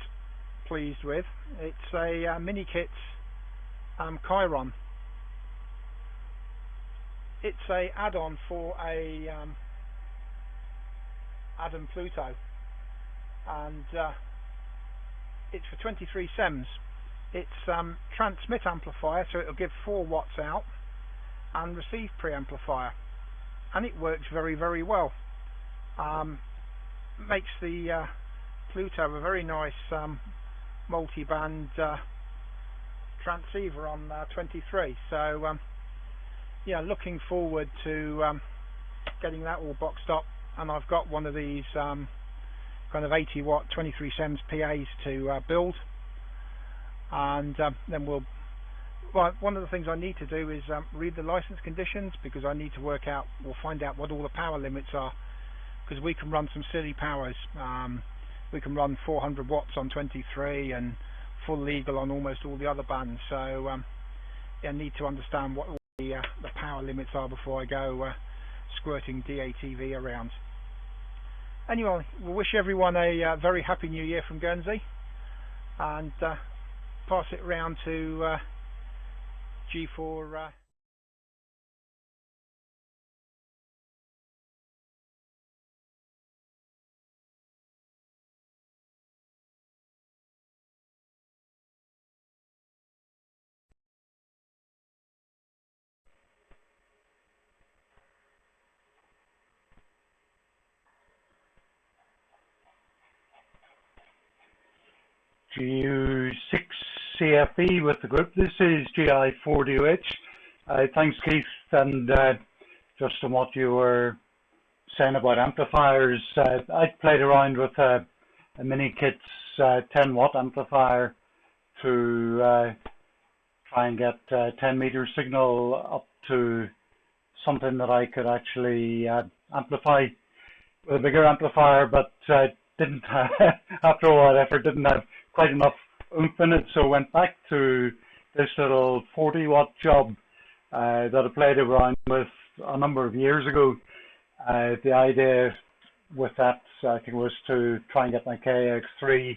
pleased with. It's a mini kit Chiron. It's a add-on for a Adam Pluto, and it's for 23 sems. It's transmit amplifier, so it'll give 4 watts out, and receive preamplifier, and it works very, very well. Makes the Pluto a very nice multi-band transceiver on 23. So yeah, looking forward to getting that all boxed up, and I've got one of these kind of 80 watt 23 sems PAs to build, and then well, one of the things I need to do is read the license conditions, because I need to work out or find out what all the power limits are, because we can run some silly powers. We can run 400 watts on 23 and full legal on almost all the other bands. So yeah, I need to understand what all the power limits are before I go squirting DATV around. Anyway, we'll wish everyone a very happy new year from Guernsey, and pass it round to G4. GU6 CFE with the group. This is GI4DH. Thanks, Keith. And just on what you were saying about amplifiers, I played around with a mini kit's 10 watt amplifier to try and get 10 meter signal up to something that I could actually amplify with a bigger amplifier, but didn't after all that effort, didn't have quite enough oomph in it, so went back to this little 40 watt job that I played around with a number of years ago. The idea with that. I think it was to try and get my KX3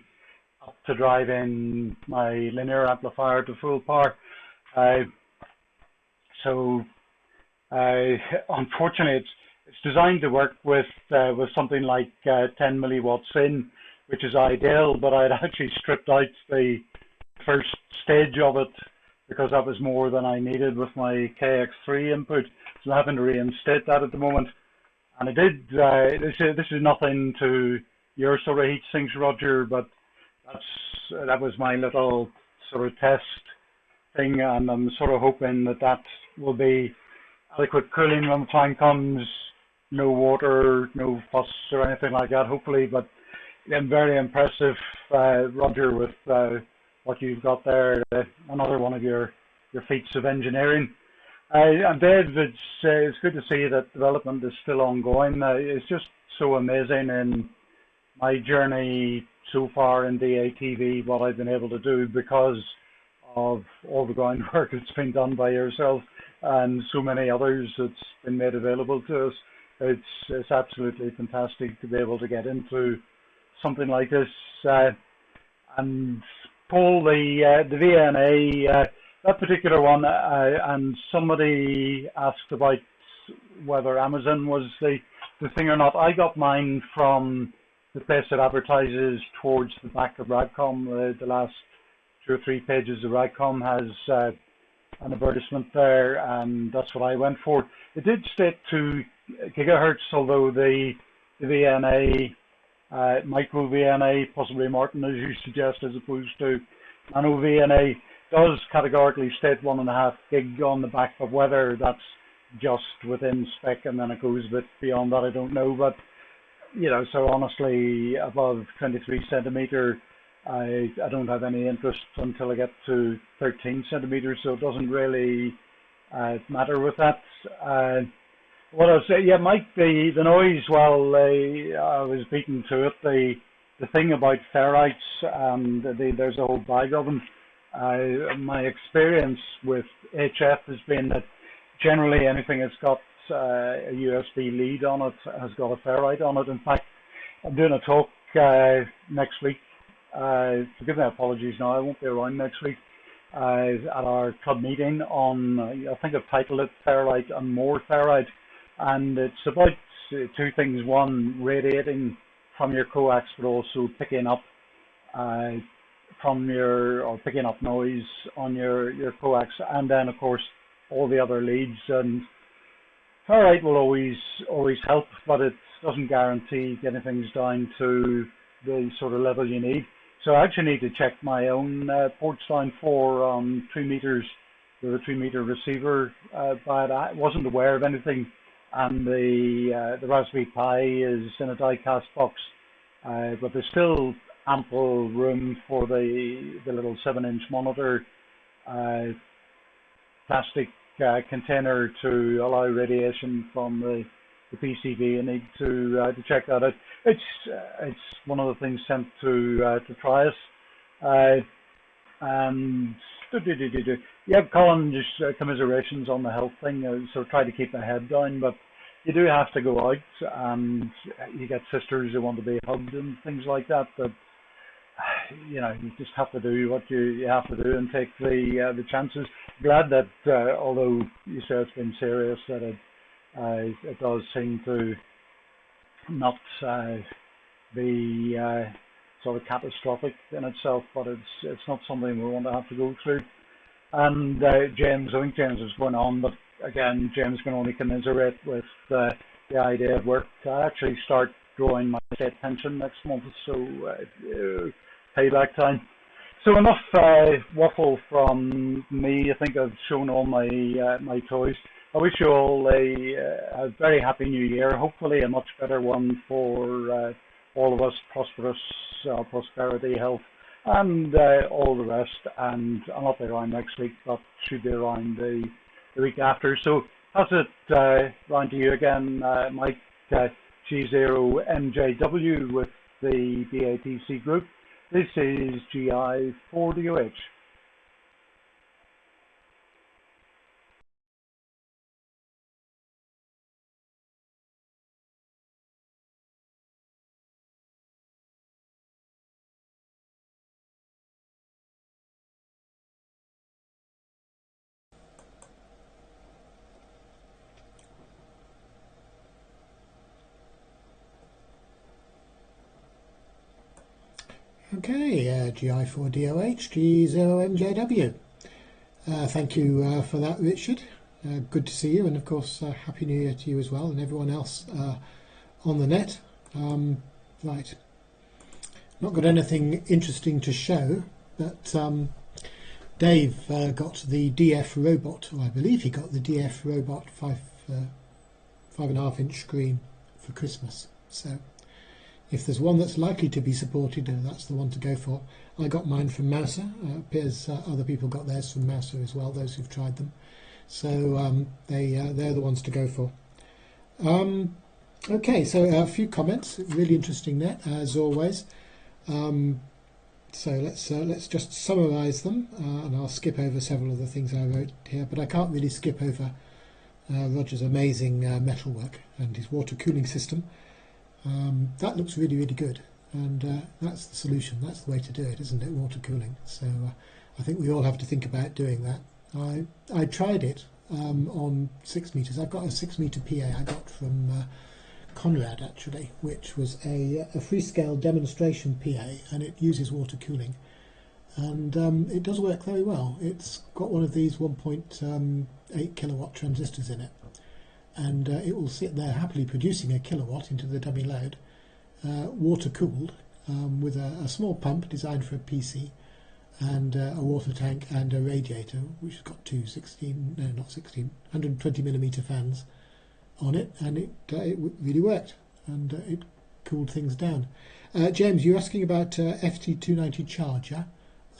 up to drive in my linear amplifier to full power. So unfortunately, it's designed to work with something like 10 milliwatts in, which is ideal. But I'd actually stripped out the first stage of it because that was more than I needed with my KX3 input. So I'm having to reinstate that at the moment. And I did. This is nothing to your sort of heat sinks, Roger, but that was my little sort of test thing, and I'm sort of hoping that will be adequate cooling when the time comes. No water, no fuss or anything like that, hopefully. But I'm very impressive, Roger, with what you've got there. Another one of your feats of engineering. And Dave, it's good to see that development is still ongoing. It's just so amazing in my journey so far in DATV, what I've been able to do because of all the groundwork that's been done by yourself and so many others that's been made available to us. It's absolutely fantastic to be able to get into something like this. And Paul, the VNA, that particular one, and somebody asked about whether Amazon was the thing or not. I got mine from the place that advertises towards the back of Radcom. The last 2 or 3 pages of Radcom has an advertisement there, and that's what I went for. It did state 2 gigahertz, although the VNA, micro VNA, possibly Martin as you suggest, as opposed to nano VNA, does categorically state 1.5 gig on the back, but whether that's just within spec and then it goes a bit beyond that, I don't know. But so honestly, above 23 centimeter, I don't have any interest until I get to 13 centimeters, so it doesn't really matter with that. What I'll say, yeah, Mike, the noise, well, I was beaten to it. The thing about ferrites, and there's a whole bag of them. My experience with HF has been that generally anything that's got a USB lead on it has got a ferrite on it. In fact, I'm doing a talk next week. Forgive my apologies now, I won't be around next week. At our club meeting on, I think I've titled it Ferrite and More Ferrite. And it's about 2 things. One, radiating from your coax, but also picking up picking up noise on your coax, and then of course all the other leads. And ferrite will always help, but it doesn't guarantee getting things down to the sort of level you need. So I actually need to check my own ports down for 2 meters with a 2 meter receiver, but I wasn't aware of anything. And the Raspberry Pi is in a die-cast box, but there's still ample room for the little 7-inch monitor plastic container to allow radiation from the PCB. I need to check that out. It's one of the things sent to try us. And yeah, Colin, just commiserations on the health thing. So try to keep my head down, but you do have to go out, and you get sisters who want to be hugged and things like that. But you just have to do what you have to do and take the chances. Glad that although you say it's been serious, that it does seem to not be sort of catastrophic in itself, but it's not something we want to have to go through. And James, I think James is going on, but again, James can only commiserate with the idea of work. I actually start drawing my state pension next month, so payback time. So enough waffle from me. I think I've shown all my my toys. I wish you all a very happy new year, hopefully a much better one for all of us, prosperous prosperity, health, and all the rest. And I'll not be around next week, but should be around the week after. So pass it round to you again, Mike, G0MJW with the BATC group. This is GI4DOH. Okay, GI4DOH, G0MJW. Thank you for that, Richard. Good to see you, and of course, Happy New Year to you as well, and everyone else on the net. Right, not got anything interesting to show, but Dave got the DF Robot, or I believe he got the DF Robot 5.5 inch screen for Christmas. So if there's one that's likely to be supported, that's the one to go for. I got mine from Mouser. Appears other people got theirs from Mouser as well, those who've tried them. So they're the ones to go for. Okay, so a few comments. Really interesting net, as always. So let's just summarise them, and I'll skip over several of the things I wrote here, but I can't really skip over Roger's amazing metalwork and his water cooling system. That looks really, really good, and that's the solution. That's the way to do it, isn't it? Water cooling. So I think we all have to think about doing that. I tried it on 6 meters. I've got a 6 meter PA I got from Conrad, actually, which was a Freescale demonstration PA, and it uses water cooling, and it does work very well. It's got one of these 1.8 kilowatt transistors in it, and it will sit there happily producing a kilowatt into the dummy load, water cooled, with a small pump designed for a PC, and a water tank and a radiator, which has got two 120 millimeter fans on it, and it really worked, and it cooled things down. James, you're asking about FT290 charger.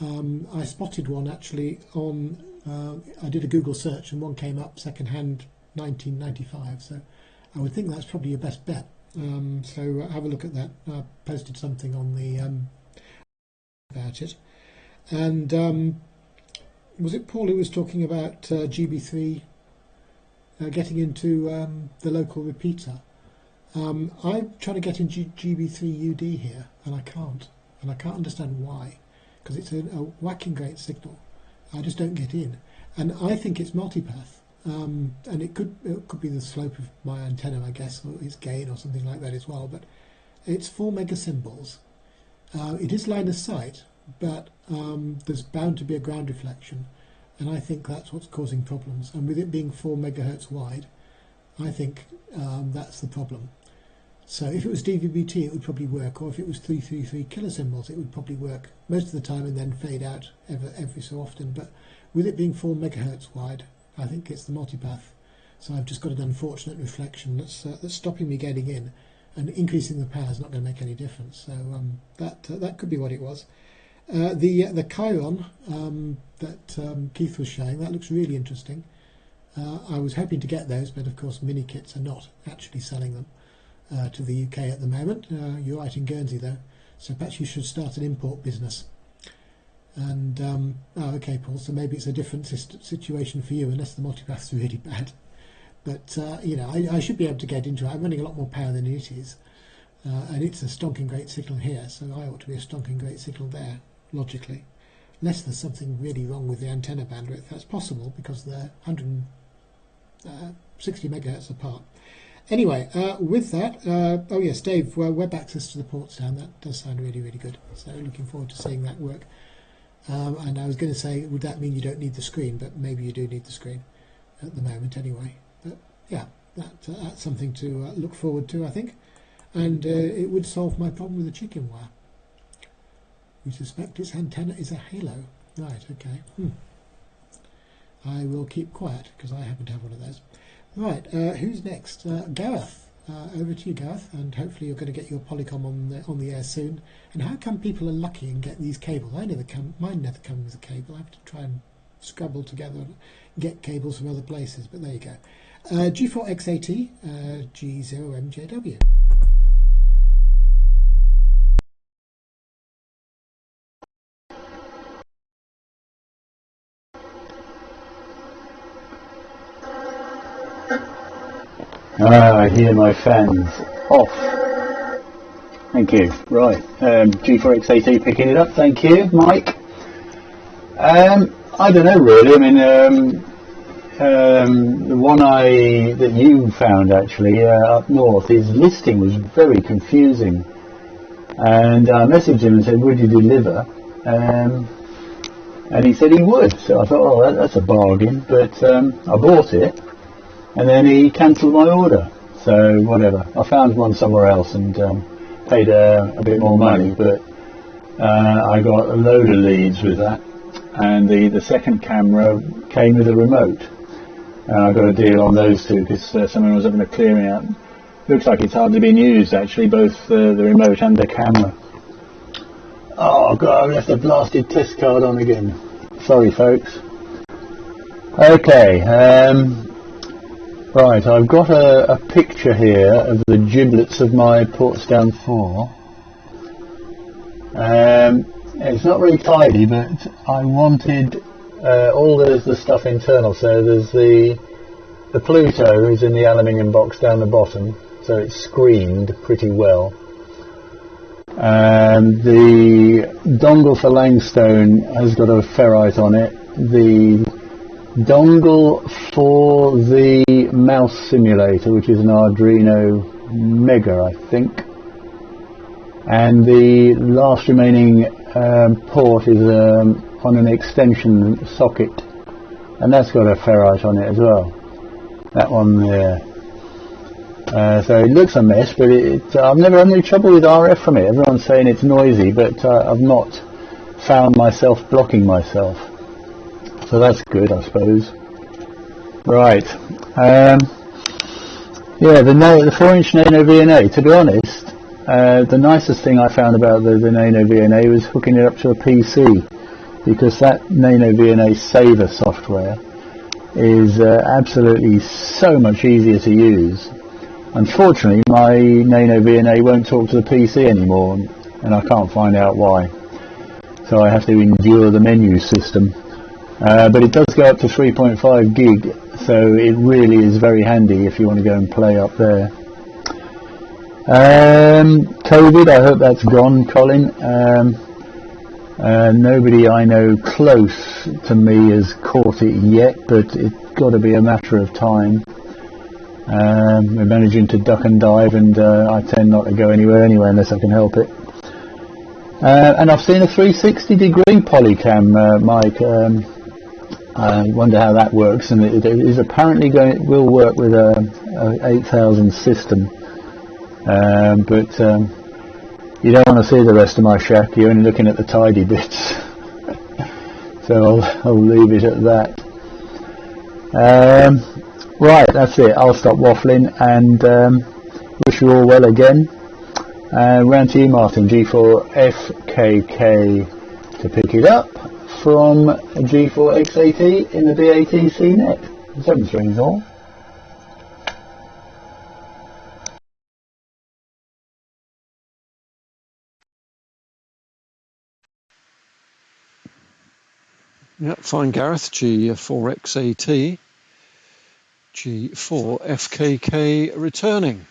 I spotted one actually on, I did a Google search and one came up second-hand 1995, so I would think that's probably your best bet. So have a look at that. I posted something on the about it. And was it Paul who was talking about GB3 getting into the local repeater? I'm trying to get into GB3 UD here, and I can't understand why, because it's a whacking great signal. I just don't get in, and I think it's multipath, and it could be the slope of my antenna, I guess, or its gain or something like that as well. But it's 4 mega symbols. It is line of sight, but there's bound to be a ground reflection, and I think that's what's causing problems. And with it being 4 megahertz wide, I think that's the problem. So if it was DVB-T, it would probably work, or if it was 333 kilosymbols, it would probably work most of the time and then fade out every so often. But with it being 4 megahertz wide, I think it's the multipath. So I've just got an unfortunate reflection that's stopping me getting in, and increasing the power is not going to make any difference. So that could be what it was. The Chiron that Keith was showing, that looks really interesting. I was hoping to get those, but of course mini kits are not actually selling them to the UK at the moment. You're right in Guernsey though, so perhaps you should start an import business. And okay, Paul, so maybe it's a different situation for you, unless the multipath's really bad. But you know, I should be able to get into it. I'm running a lot more power than it is, and it's a stonking great signal here, so I ought to be a stonking great signal there, logically. Unless there's something really wrong with the antenna bandwidth. That's possible because they're 160 megahertz apart. Anyway, with that, oh yes, Dave, web access to the ports down, that does sound really, really good. So looking forward to seeing that work. And I was going to say, would that mean you don't need the screen? But maybe you do need the screen at the moment anyway. But yeah, that's something to look forward to, I think. And it would solve my problem with the chicken wire. We suspect its antenna is a halo. Right, okay. I will keep quiet because I happen to have one of those. Right, who's next? Gareth. Over to you, Gareth, and hopefully you're going to get your Polycom on the air soon. And how come people are lucky and get these cables? Mine never come with a cable. I have to try and scrabble together and get cables from other places, but there you go. G4X80, G0MJW. I hear my fans off. Thank you. Right, G4X80 picking it up. Thank you, Mike. I don't know really. I mean, the one that you found actually up north, his listing was very confusing. And I messaged him and said, would you deliver? And he said he would. So I thought, oh, that's a bargain. But I bought it, and then he cancelled my order. So whatever. I found one somewhere else and paid a bit more money, but I got a load of leads with that. And the second camera came with a remote. And I got a deal on those two because someone was having a clearing out. Looks like it's hardly been used actually, both the remote and the camera. Oh god, I left the blasted test card on again. Sorry folks. Okay, right, I've got a picture here of the giblets of my Portsdown 4. It's not really tidy, but I wanted all the stuff internal. So there's the Pluto is in the aluminium box down the bottom, so it's screened pretty well. The dongle for Langstone has got a ferrite on it. The dongle for the mouse simulator, which is an Arduino Mega, I think, and the last remaining port is on an extension socket, and that's got a ferrite on it as well. That one there. So it looks a mess, but I've never had any trouble with RF from it. Everyone's saying it's noisy, but I've not found myself blocking myself. So that's good, I suppose. Right. Yeah, the 4-inch Nano VNA, to be honest, the nicest thing I found about the Nano VNA was hooking it up to a PC, because that Nano VNA Saver software is absolutely so much easier to use. Unfortunately, my Nano VNA won't talk to the PC anymore, and I can't find out why. So I have to endure the menu system. But it does go up to 3.5 gig, so it really is very handy if you want to go and play up there. COVID, I hope that's gone, Colin. Nobody I know close to me has caught it yet, but it's got to be a matter of time. We're managing to duck and dive, and I tend not to go anywhere anyway unless I can help it. And I've seen a 360-degree polycam, Mike. I wonder how that works, and it is apparently will work with a 8000 system. But you don't want to see the rest of my shack. You're only looking at the tidy bits. So I'll leave it at that. Right, that's it. I'll stop waffling and wish you all well again. Round to you, Martin. G4FKK to pick it up from G4X80 in the BATC Net. 7-3 all. Yep, fine, Gareth. G4X80. G4FKK returning.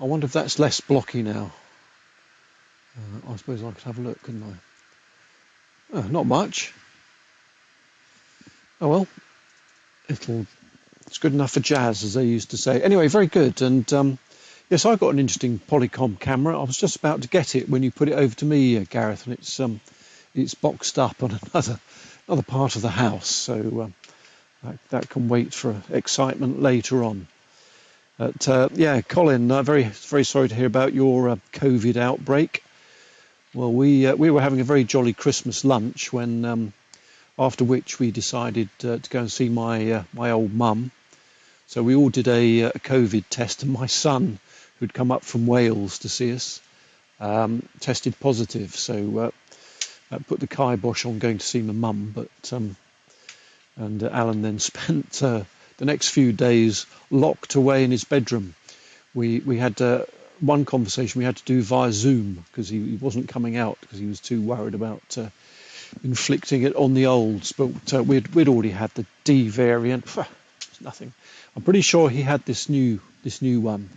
I wonder if that's less blocky now. I suppose I could have a look, couldn't I? Oh, not much. Oh well, it's good enough for jazz, as they used to say. Anyway, very good. And yes, I got an interesting Polycom camera. I was just about to get it when you put it over to me, Gareth, and it's boxed up on another part of the house. So that can wait for excitement later on. But yeah, Colin, very very sorry to hear about your COVID outbreak. Well, we were having a very jolly Christmas lunch when, after which we decided to go and see my old mum. So we all did a COVID test, and my son, who'd come up from Wales to see us, tested positive. So that put the kibosh on going to see my mum. But and Alan then spent the next few days locked away in his bedroom. We had one conversation we had to do via Zoom because he wasn't coming out because he was too worried about inflicting it on the olds. But we'd already had the D variant. It's nothing. I'm pretty sure he had this new one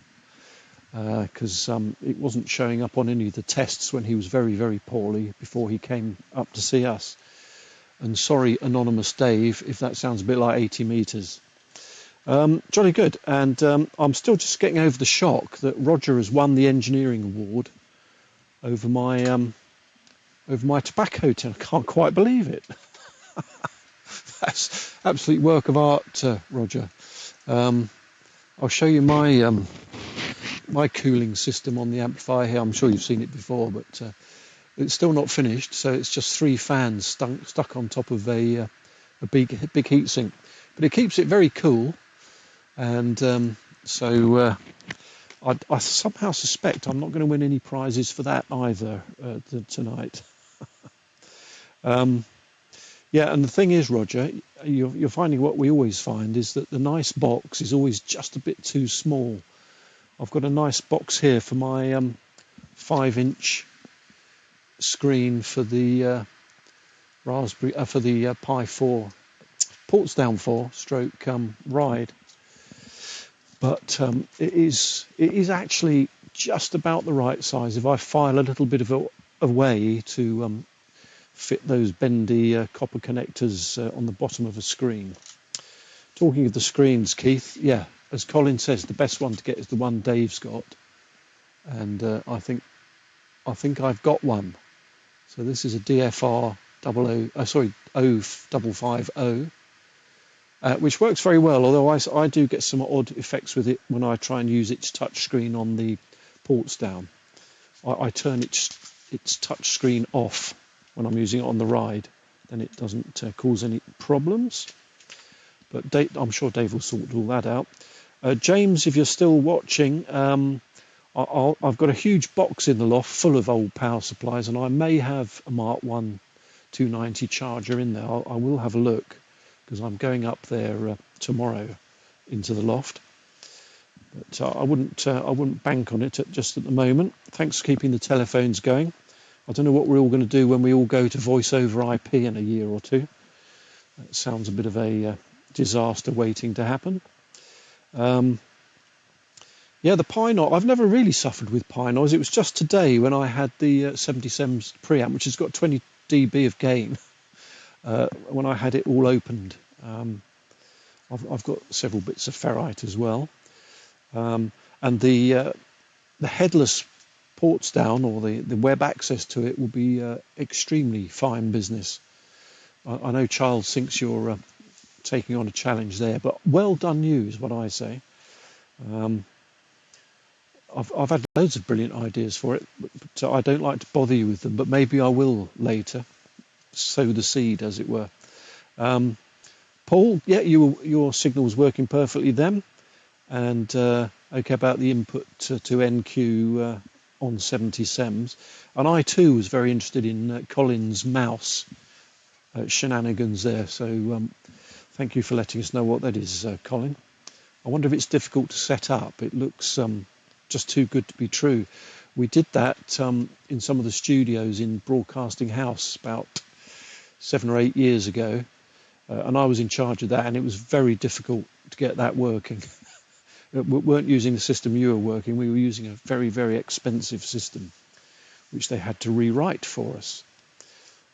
because it wasn't showing up on any of the tests when he was very, very poorly before he came up to see us. And sorry, Anonymous Dave, if that sounds a bit like 80 metres. Jolly good. And I'm still just getting over the shock that Roger has won the engineering award over my tobacco tin. I can't quite believe it. That's absolute work of art, Roger. I'll show you my cooling system on the amplifier here. I'm sure you've seen it before, but it's still not finished. So it's just 3 fans stuck on top of a big heatsink, but it keeps it very cool. And so I somehow suspect I'm not going to win any prizes for that either tonight. Yeah, and the thing is, Roger, you're finding what we always find is that the nice box is always just a bit too small. I've got a nice box here for my 5-inch screen for the Raspberry for the Pi 4 Portsdown 4 stroke Ryde, but it is actually just about the right size. If I file a little bit of away to fit those bendy copper connectors on the bottom of a screen. Talking of the screens, Keith, yeah, as Colin says, the best one to get is the one Dave's got, and I think I've got one. So this is a DFR 0550, which works very well. Although I do get some odd effects with it when I try and use its touch screen on the Portsdown. I turn its touch screen off when I'm using it on the Ryde, then it doesn't cause any problems. But I'm sure Dave will sort all that out. James, if you're still watching, I've got a huge box in the loft full of old power supplies, and I may have a Mark 1 290 charger in there. I will have a look, because I'm going up there tomorrow into the loft. But I wouldn't bank on it just at the moment. Thanks for keeping the telephones going. I don't know what we're all going to do when we all go to voice over IP in a year or two. That sounds a bit of a disaster waiting to happen. Yeah, the Pi Noise, I've never really suffered with Pi Noise. It was just today when I had the 77's preamp, which has got 20 dB of gain, when I had it all opened. I've got several bits of ferrite as well. And the headless Portsdown, or the web access to it, will be extremely fine business. I know Charles thinks you're taking on a challenge there, but well done you is what I say. I've had loads of brilliant ideas for it, but I don't like to bother you with them, but maybe I will later, sow the seed as it were. Paul, yeah, your signal's working perfectly then, and okay about the input to NQ on 70 SEMS, and I too was very interested in Colin's mouse shenanigans there, so thank you for letting us know what that is, Colin. I wonder if it's difficult to set up. It looks just too good to be true. We did that in some of the studios in Broadcasting House about 7 or 8 years ago, and I was in charge of that, and it was very difficult to get that working. We weren't using the system you were working, we were using a very, very expensive system, which they had to rewrite for us.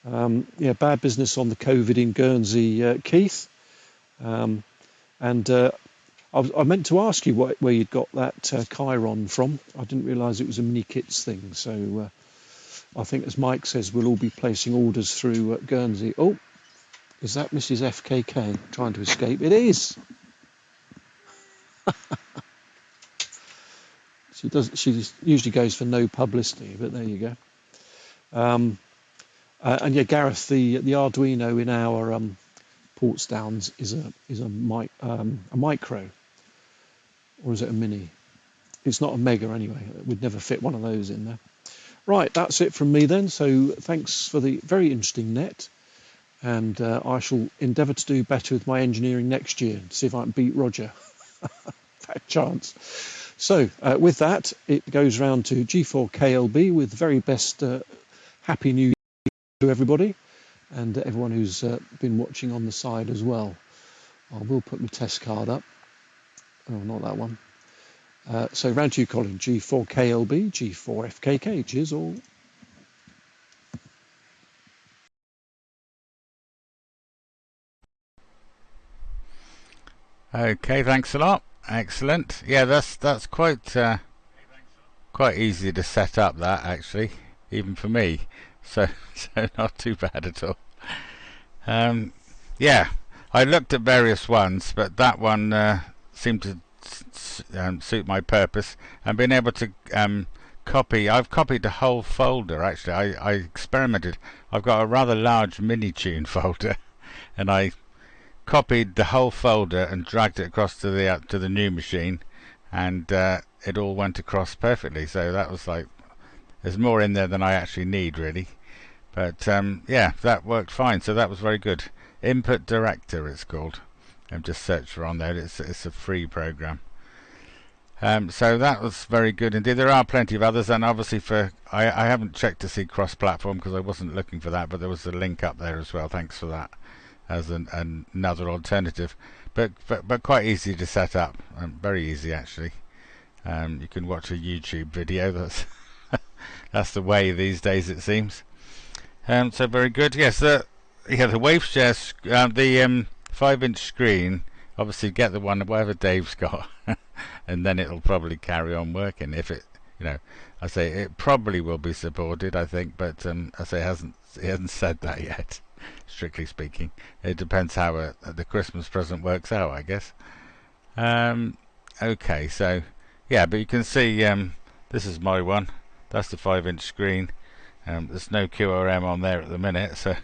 Yeah, bad business on the COVID in Guernsey, Keith. And I meant to ask you where you'd got that Chiron from. I didn't realise it was a mini kits thing. So I think, as Mike says, we'll all be placing orders through Guernsey. Oh, is that Mrs. FKK trying to escape? It is. She usually goes for no publicity, but there you go. And yeah, Gareth, the Arduino in our Portsdowns is a micro, or is it a mini? It's not a mega anyway. We'd never fit one of those in there. Right, that's it from me then. So thanks for the very interesting net, and I shall endeavour to do better with my engineering next year and see if I can beat Roger. That chance. So with that, it goes round to G4KLB with the very best Happy New Year to everybody, and everyone who's been watching on the side as well. I will put my test card up. Oh, not that one. So round to you, Colin. G4KLB, G4FKK. Cheers all. Okay, thanks a lot. Excellent. Yeah, that's quite easy to set up, that actually. even for me. So so not too bad at all. Yeah, I looked at various ones, but that one seemed to suit my purpose, and being able to I've copied the whole folder. Actually, I experimented. I've got a rather large mini tune folder, and I copied the whole folder and dragged it across to the new machine, and it all went across perfectly. So that was like, there's more in there than I actually need, really. But yeah, that worked fine. So that was very good. Input Director, it's called. Just search for on there. It's a free program. So that was very good indeed. There are plenty of others, and obviously I haven't checked to see cross-platform because I wasn't looking for that, but there was a link up there as well. Thanks for that, as another alternative. But quite easy to set up. Very easy actually. You can watch a YouTube video. That's the way these days, it seems. So very good. Yes, the Waveshare, the 5-inch screen. Obviously, get the one whatever Dave's got, and then it'll probably carry on working. If it, I say it probably will be supported. I think, but I say he hasn't said that yet. Strictly speaking, it depends how the Christmas present works out, I guess. Okay, so yeah, but you can see this is my one. That's the 5-inch screen. There's no QRM on there at the minute, so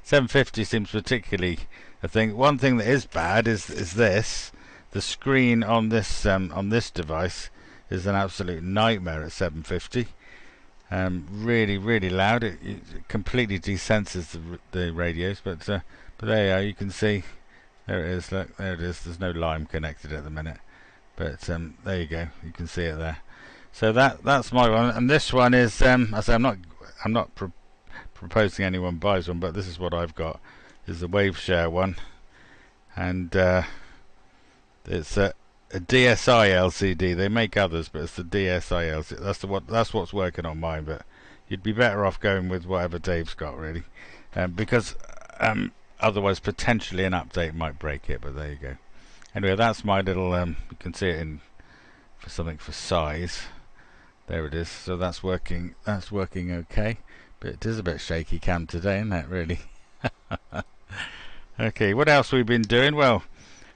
750 seems particularly a thing. One thing that is bad is this. The screen on this device is an absolute nightmare at 750. Really, really loud. It completely desenses the radios. But there you are. You can see there it is. Look, there it is. There's no line connected at the minute. But there you go. You can see it there. So that's my one. And this one is I say I'm not proposing anyone buys one, but this is what I've got. Is the Waveshare one, and it's a DSI LCD. They make others, but it's the DSI LCD. That's what's working on mine. But you'd be better off going with whatever Dave's got, really, because otherwise potentially an update might break it. But there you go. Anyway, that's my little. You can see it in for something for size. There it is. So that's working. That's working okay. But it is a bit shaky cam today, isn't it? Really. Okay, what else we've been doing? Well,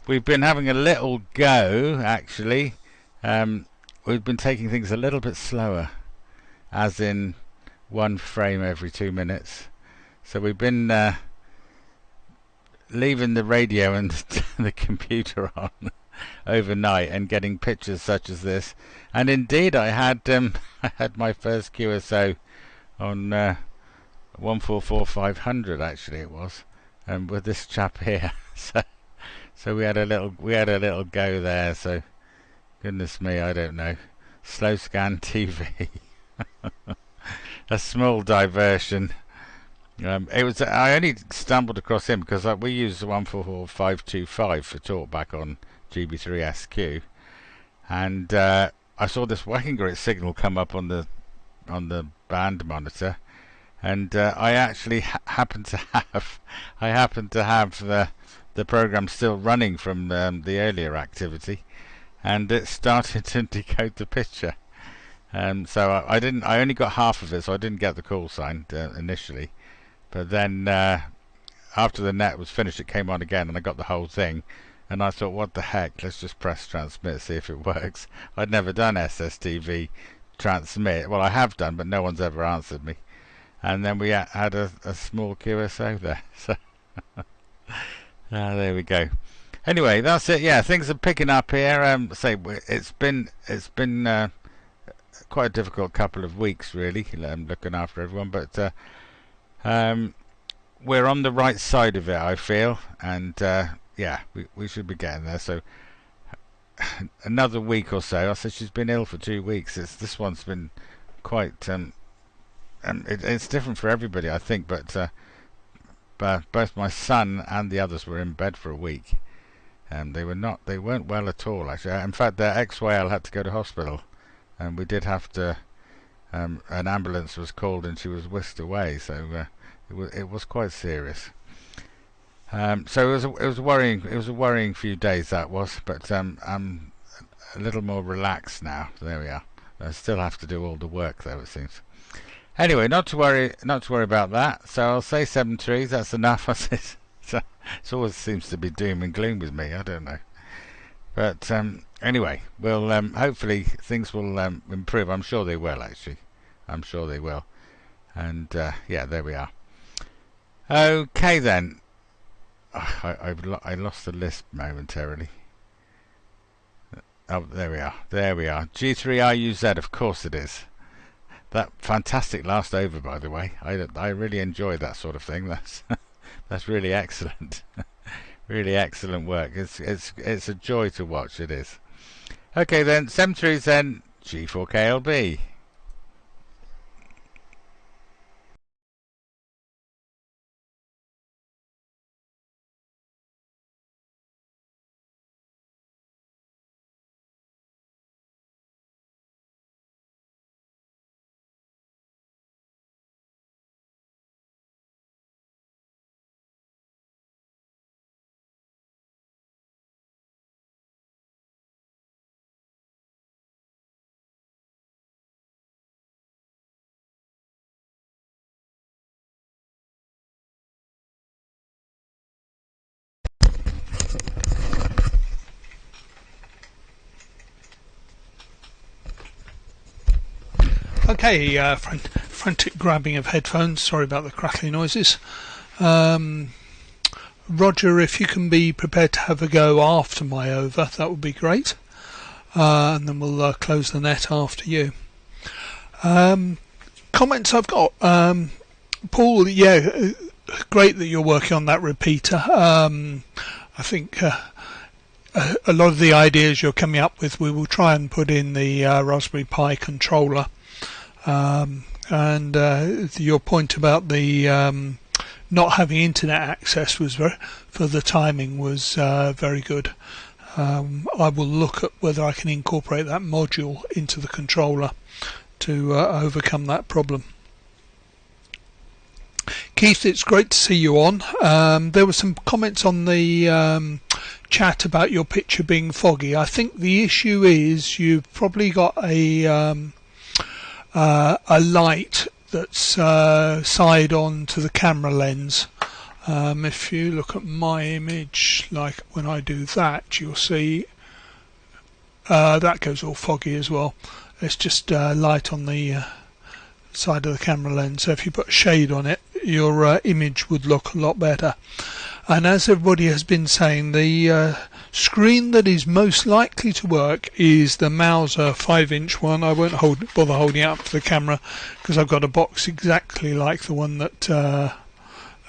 we've been having a little go, actually. We've been taking things a little bit slower, as in one frame every 2 minutes. So we've been leaving the radio and the computer on overnight and getting pictures such as this. And indeed, I had my first QSO on 144-500, actually it was. With this chap here, so we had a little go there. So goodness me, I don't know. Slow scan TV, a small diversion. It was. I only stumbled across him because we use the 144-525 for talkback on GB3SQ, and I saw this whacking great signal come up on the band monitor. And I actually happened to have the program still running from the earlier activity, and it started to decode the picture. So I only got half of it, so I didn't get the call sign initially. But then after the net was finished, it came on again, and I got the whole thing. And I thought, what the heck? Let's just press transmit, see if it works. I'd never done SSTV transmit. Well, I have done, but no one's ever answered me. And then we had a small QSO there. So there we go. Anyway, that's it. Yeah, things are picking up here. It's been quite a difficult couple of weeks, really, looking after everyone. But we're on the right side of it, I feel. And yeah, we should be getting there. So another week or so. I said she's been ill for 2 weeks. This one's been quite. It's different for everybody, I think, but both my son and the others were in bed for a week, and they weren't well at all, actually. In fact, their ex-whale had to go to hospital, and we did have to. An ambulance was called, and she was whisked away. So it was quite serious. So it was worrying. It was a worrying few days, that was, but I'm a little more relaxed now. So there we are. I still have to do all the work, though, it seems. Anyway, not to worry about that. So I'll say 7 trees. That's enough. So it always seems to be doom and gloom with me. I don't know. But anyway, we'll hopefully things will improve. I'm sure they will. Actually, I'm sure they will. And yeah, there we are. Okay then. I lost the list momentarily. Oh, there we are. There we are. G3RUZ, of course it is. That fantastic last over, by the way. I really enjoy that sort of thing. That's really excellent. Really excellent work. It's a joy to watch. It is. Okay then. 7 trees then. G4KLB. Okay, frantic grabbing of headphones. Sorry about the crackling noises. Roger, if you can be prepared to have a go after my over, that would be great. And then we'll close the net after you. Comments I've got. Paul, yeah, great that you're working on that repeater. I think a lot of the ideas you're coming up with, we will try and put in the Raspberry Pi controller. And your point about the not having internet access was for the timing was very good. I will look at whether I can incorporate that module into the controller to overcome that problem. Keith, it's great to see you on. There were some comments on the chat about your picture being foggy. I think the issue is you've probably got a light that's side on to the camera lens. If you look at my image, like when I do that, you'll see that goes all foggy as well. It's just light on the side of the camera lens. So if you put a shade on it, your image would look a lot better. And as everybody has been saying, the screen that is most likely to work is the Mauser 5-inch one. I won't bother holding it up to the camera because I've got a box exactly like the one that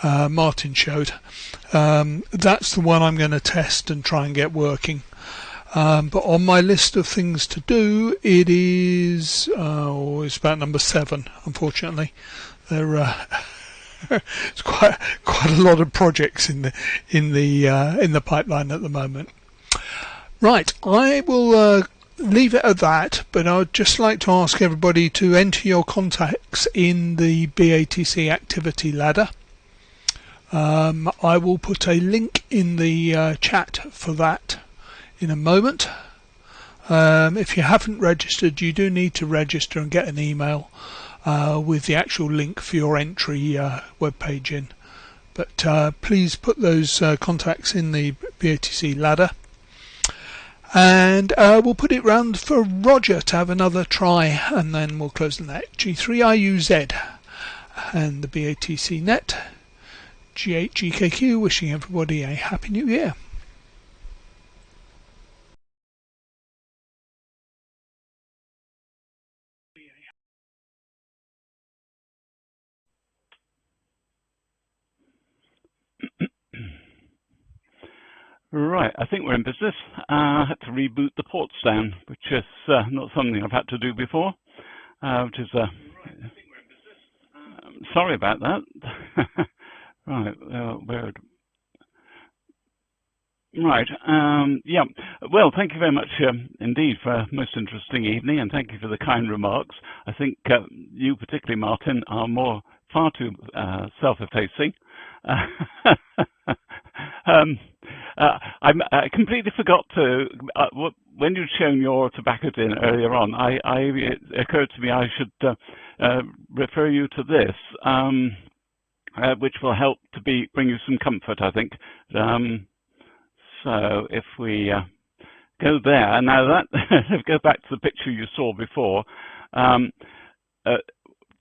Martin showed. That's the one I'm going to test and try and get working. But on my list of things to do, it is it's about number 7. Unfortunately, there it's quite a lot of projects in the pipeline at the moment. Right, I will leave it at that. But I'd just like to ask everybody to enter your contacts in the BATC activity ladder. I will put a link in the chat for that in a moment. If you haven't registered, you do need to register and get an email with the actual link for your entry web page in. But please put those contacts in the BATC ladder, and we'll put it round for Roger to have another try, and then we'll close the net. G3RUZ and the BATC Net. G8GKQ, wishing everybody a happy new year. Right, I think we're in business. I had to reboot the ports down, which is not something I've had to do before, which is sorry about that. Right, right, yeah. Well, thank you very much indeed for a most interesting evening, and thank you for the kind remarks. I think you, particularly Martin, are far too self-effacing. I completely forgot to. when you'd shown your tobacco tin earlier on, it occurred to me I should refer you to this, which will help to bring you some comfort, I think. So if we go there, now that go back to the picture you saw before.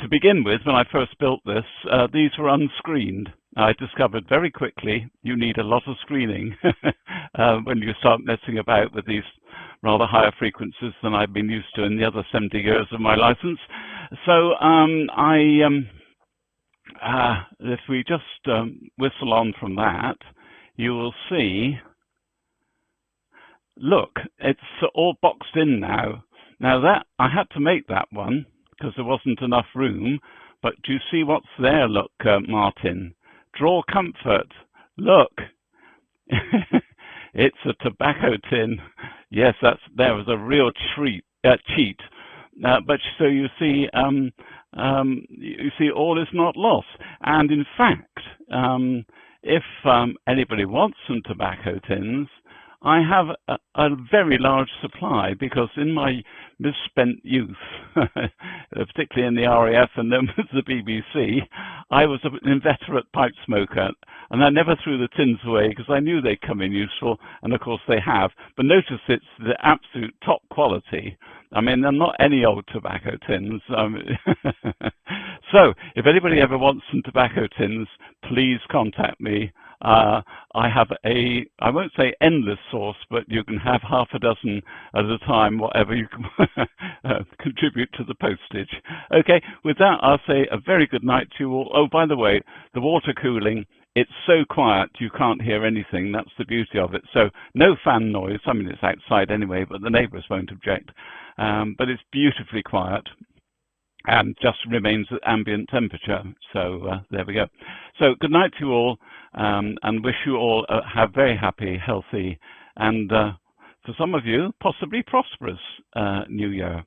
To begin with, when I first built this, these were unscreened. I discovered very quickly you need a lot of screening when you start messing about with these rather higher frequencies than I've been used to in the other 70 years of my license. So if we just whistle on from that, you will see, look, it's all boxed in now. Now that I had to make that one because there wasn't enough room, but do you see what's there? Look, Martin, draw comfort. Look, it's a tobacco tin. Yes, there was a real cheat. But so you see, all is not lost. And in fact, if anybody wants some tobacco tins, I have a very large supply, because in my misspent youth, particularly in the RAF and then with the BBC, I was an inveterate pipe smoker, and I never threw the tins away because I knew they'd come in useful, and of course they have. But notice it's the absolute top quality. I mean, they're not any old tobacco tins. So if anybody ever wants some tobacco tins, please contact me. I have I won't say endless source, but you can have half a dozen at a time, whatever you can contribute to the postage. Okay, with that, I'll say a very good night to you all. Oh, by the way, the water cooling, it's so quiet you can't hear anything. That's the beauty of it. So no fan noise. I mean, it's outside anyway, but the neighbours won't object. But it's beautifully quiet and just remains at ambient temperature. So there we go. So good night to you all, and wish you all a very happy, healthy, and for some of you, possibly prosperous New Year.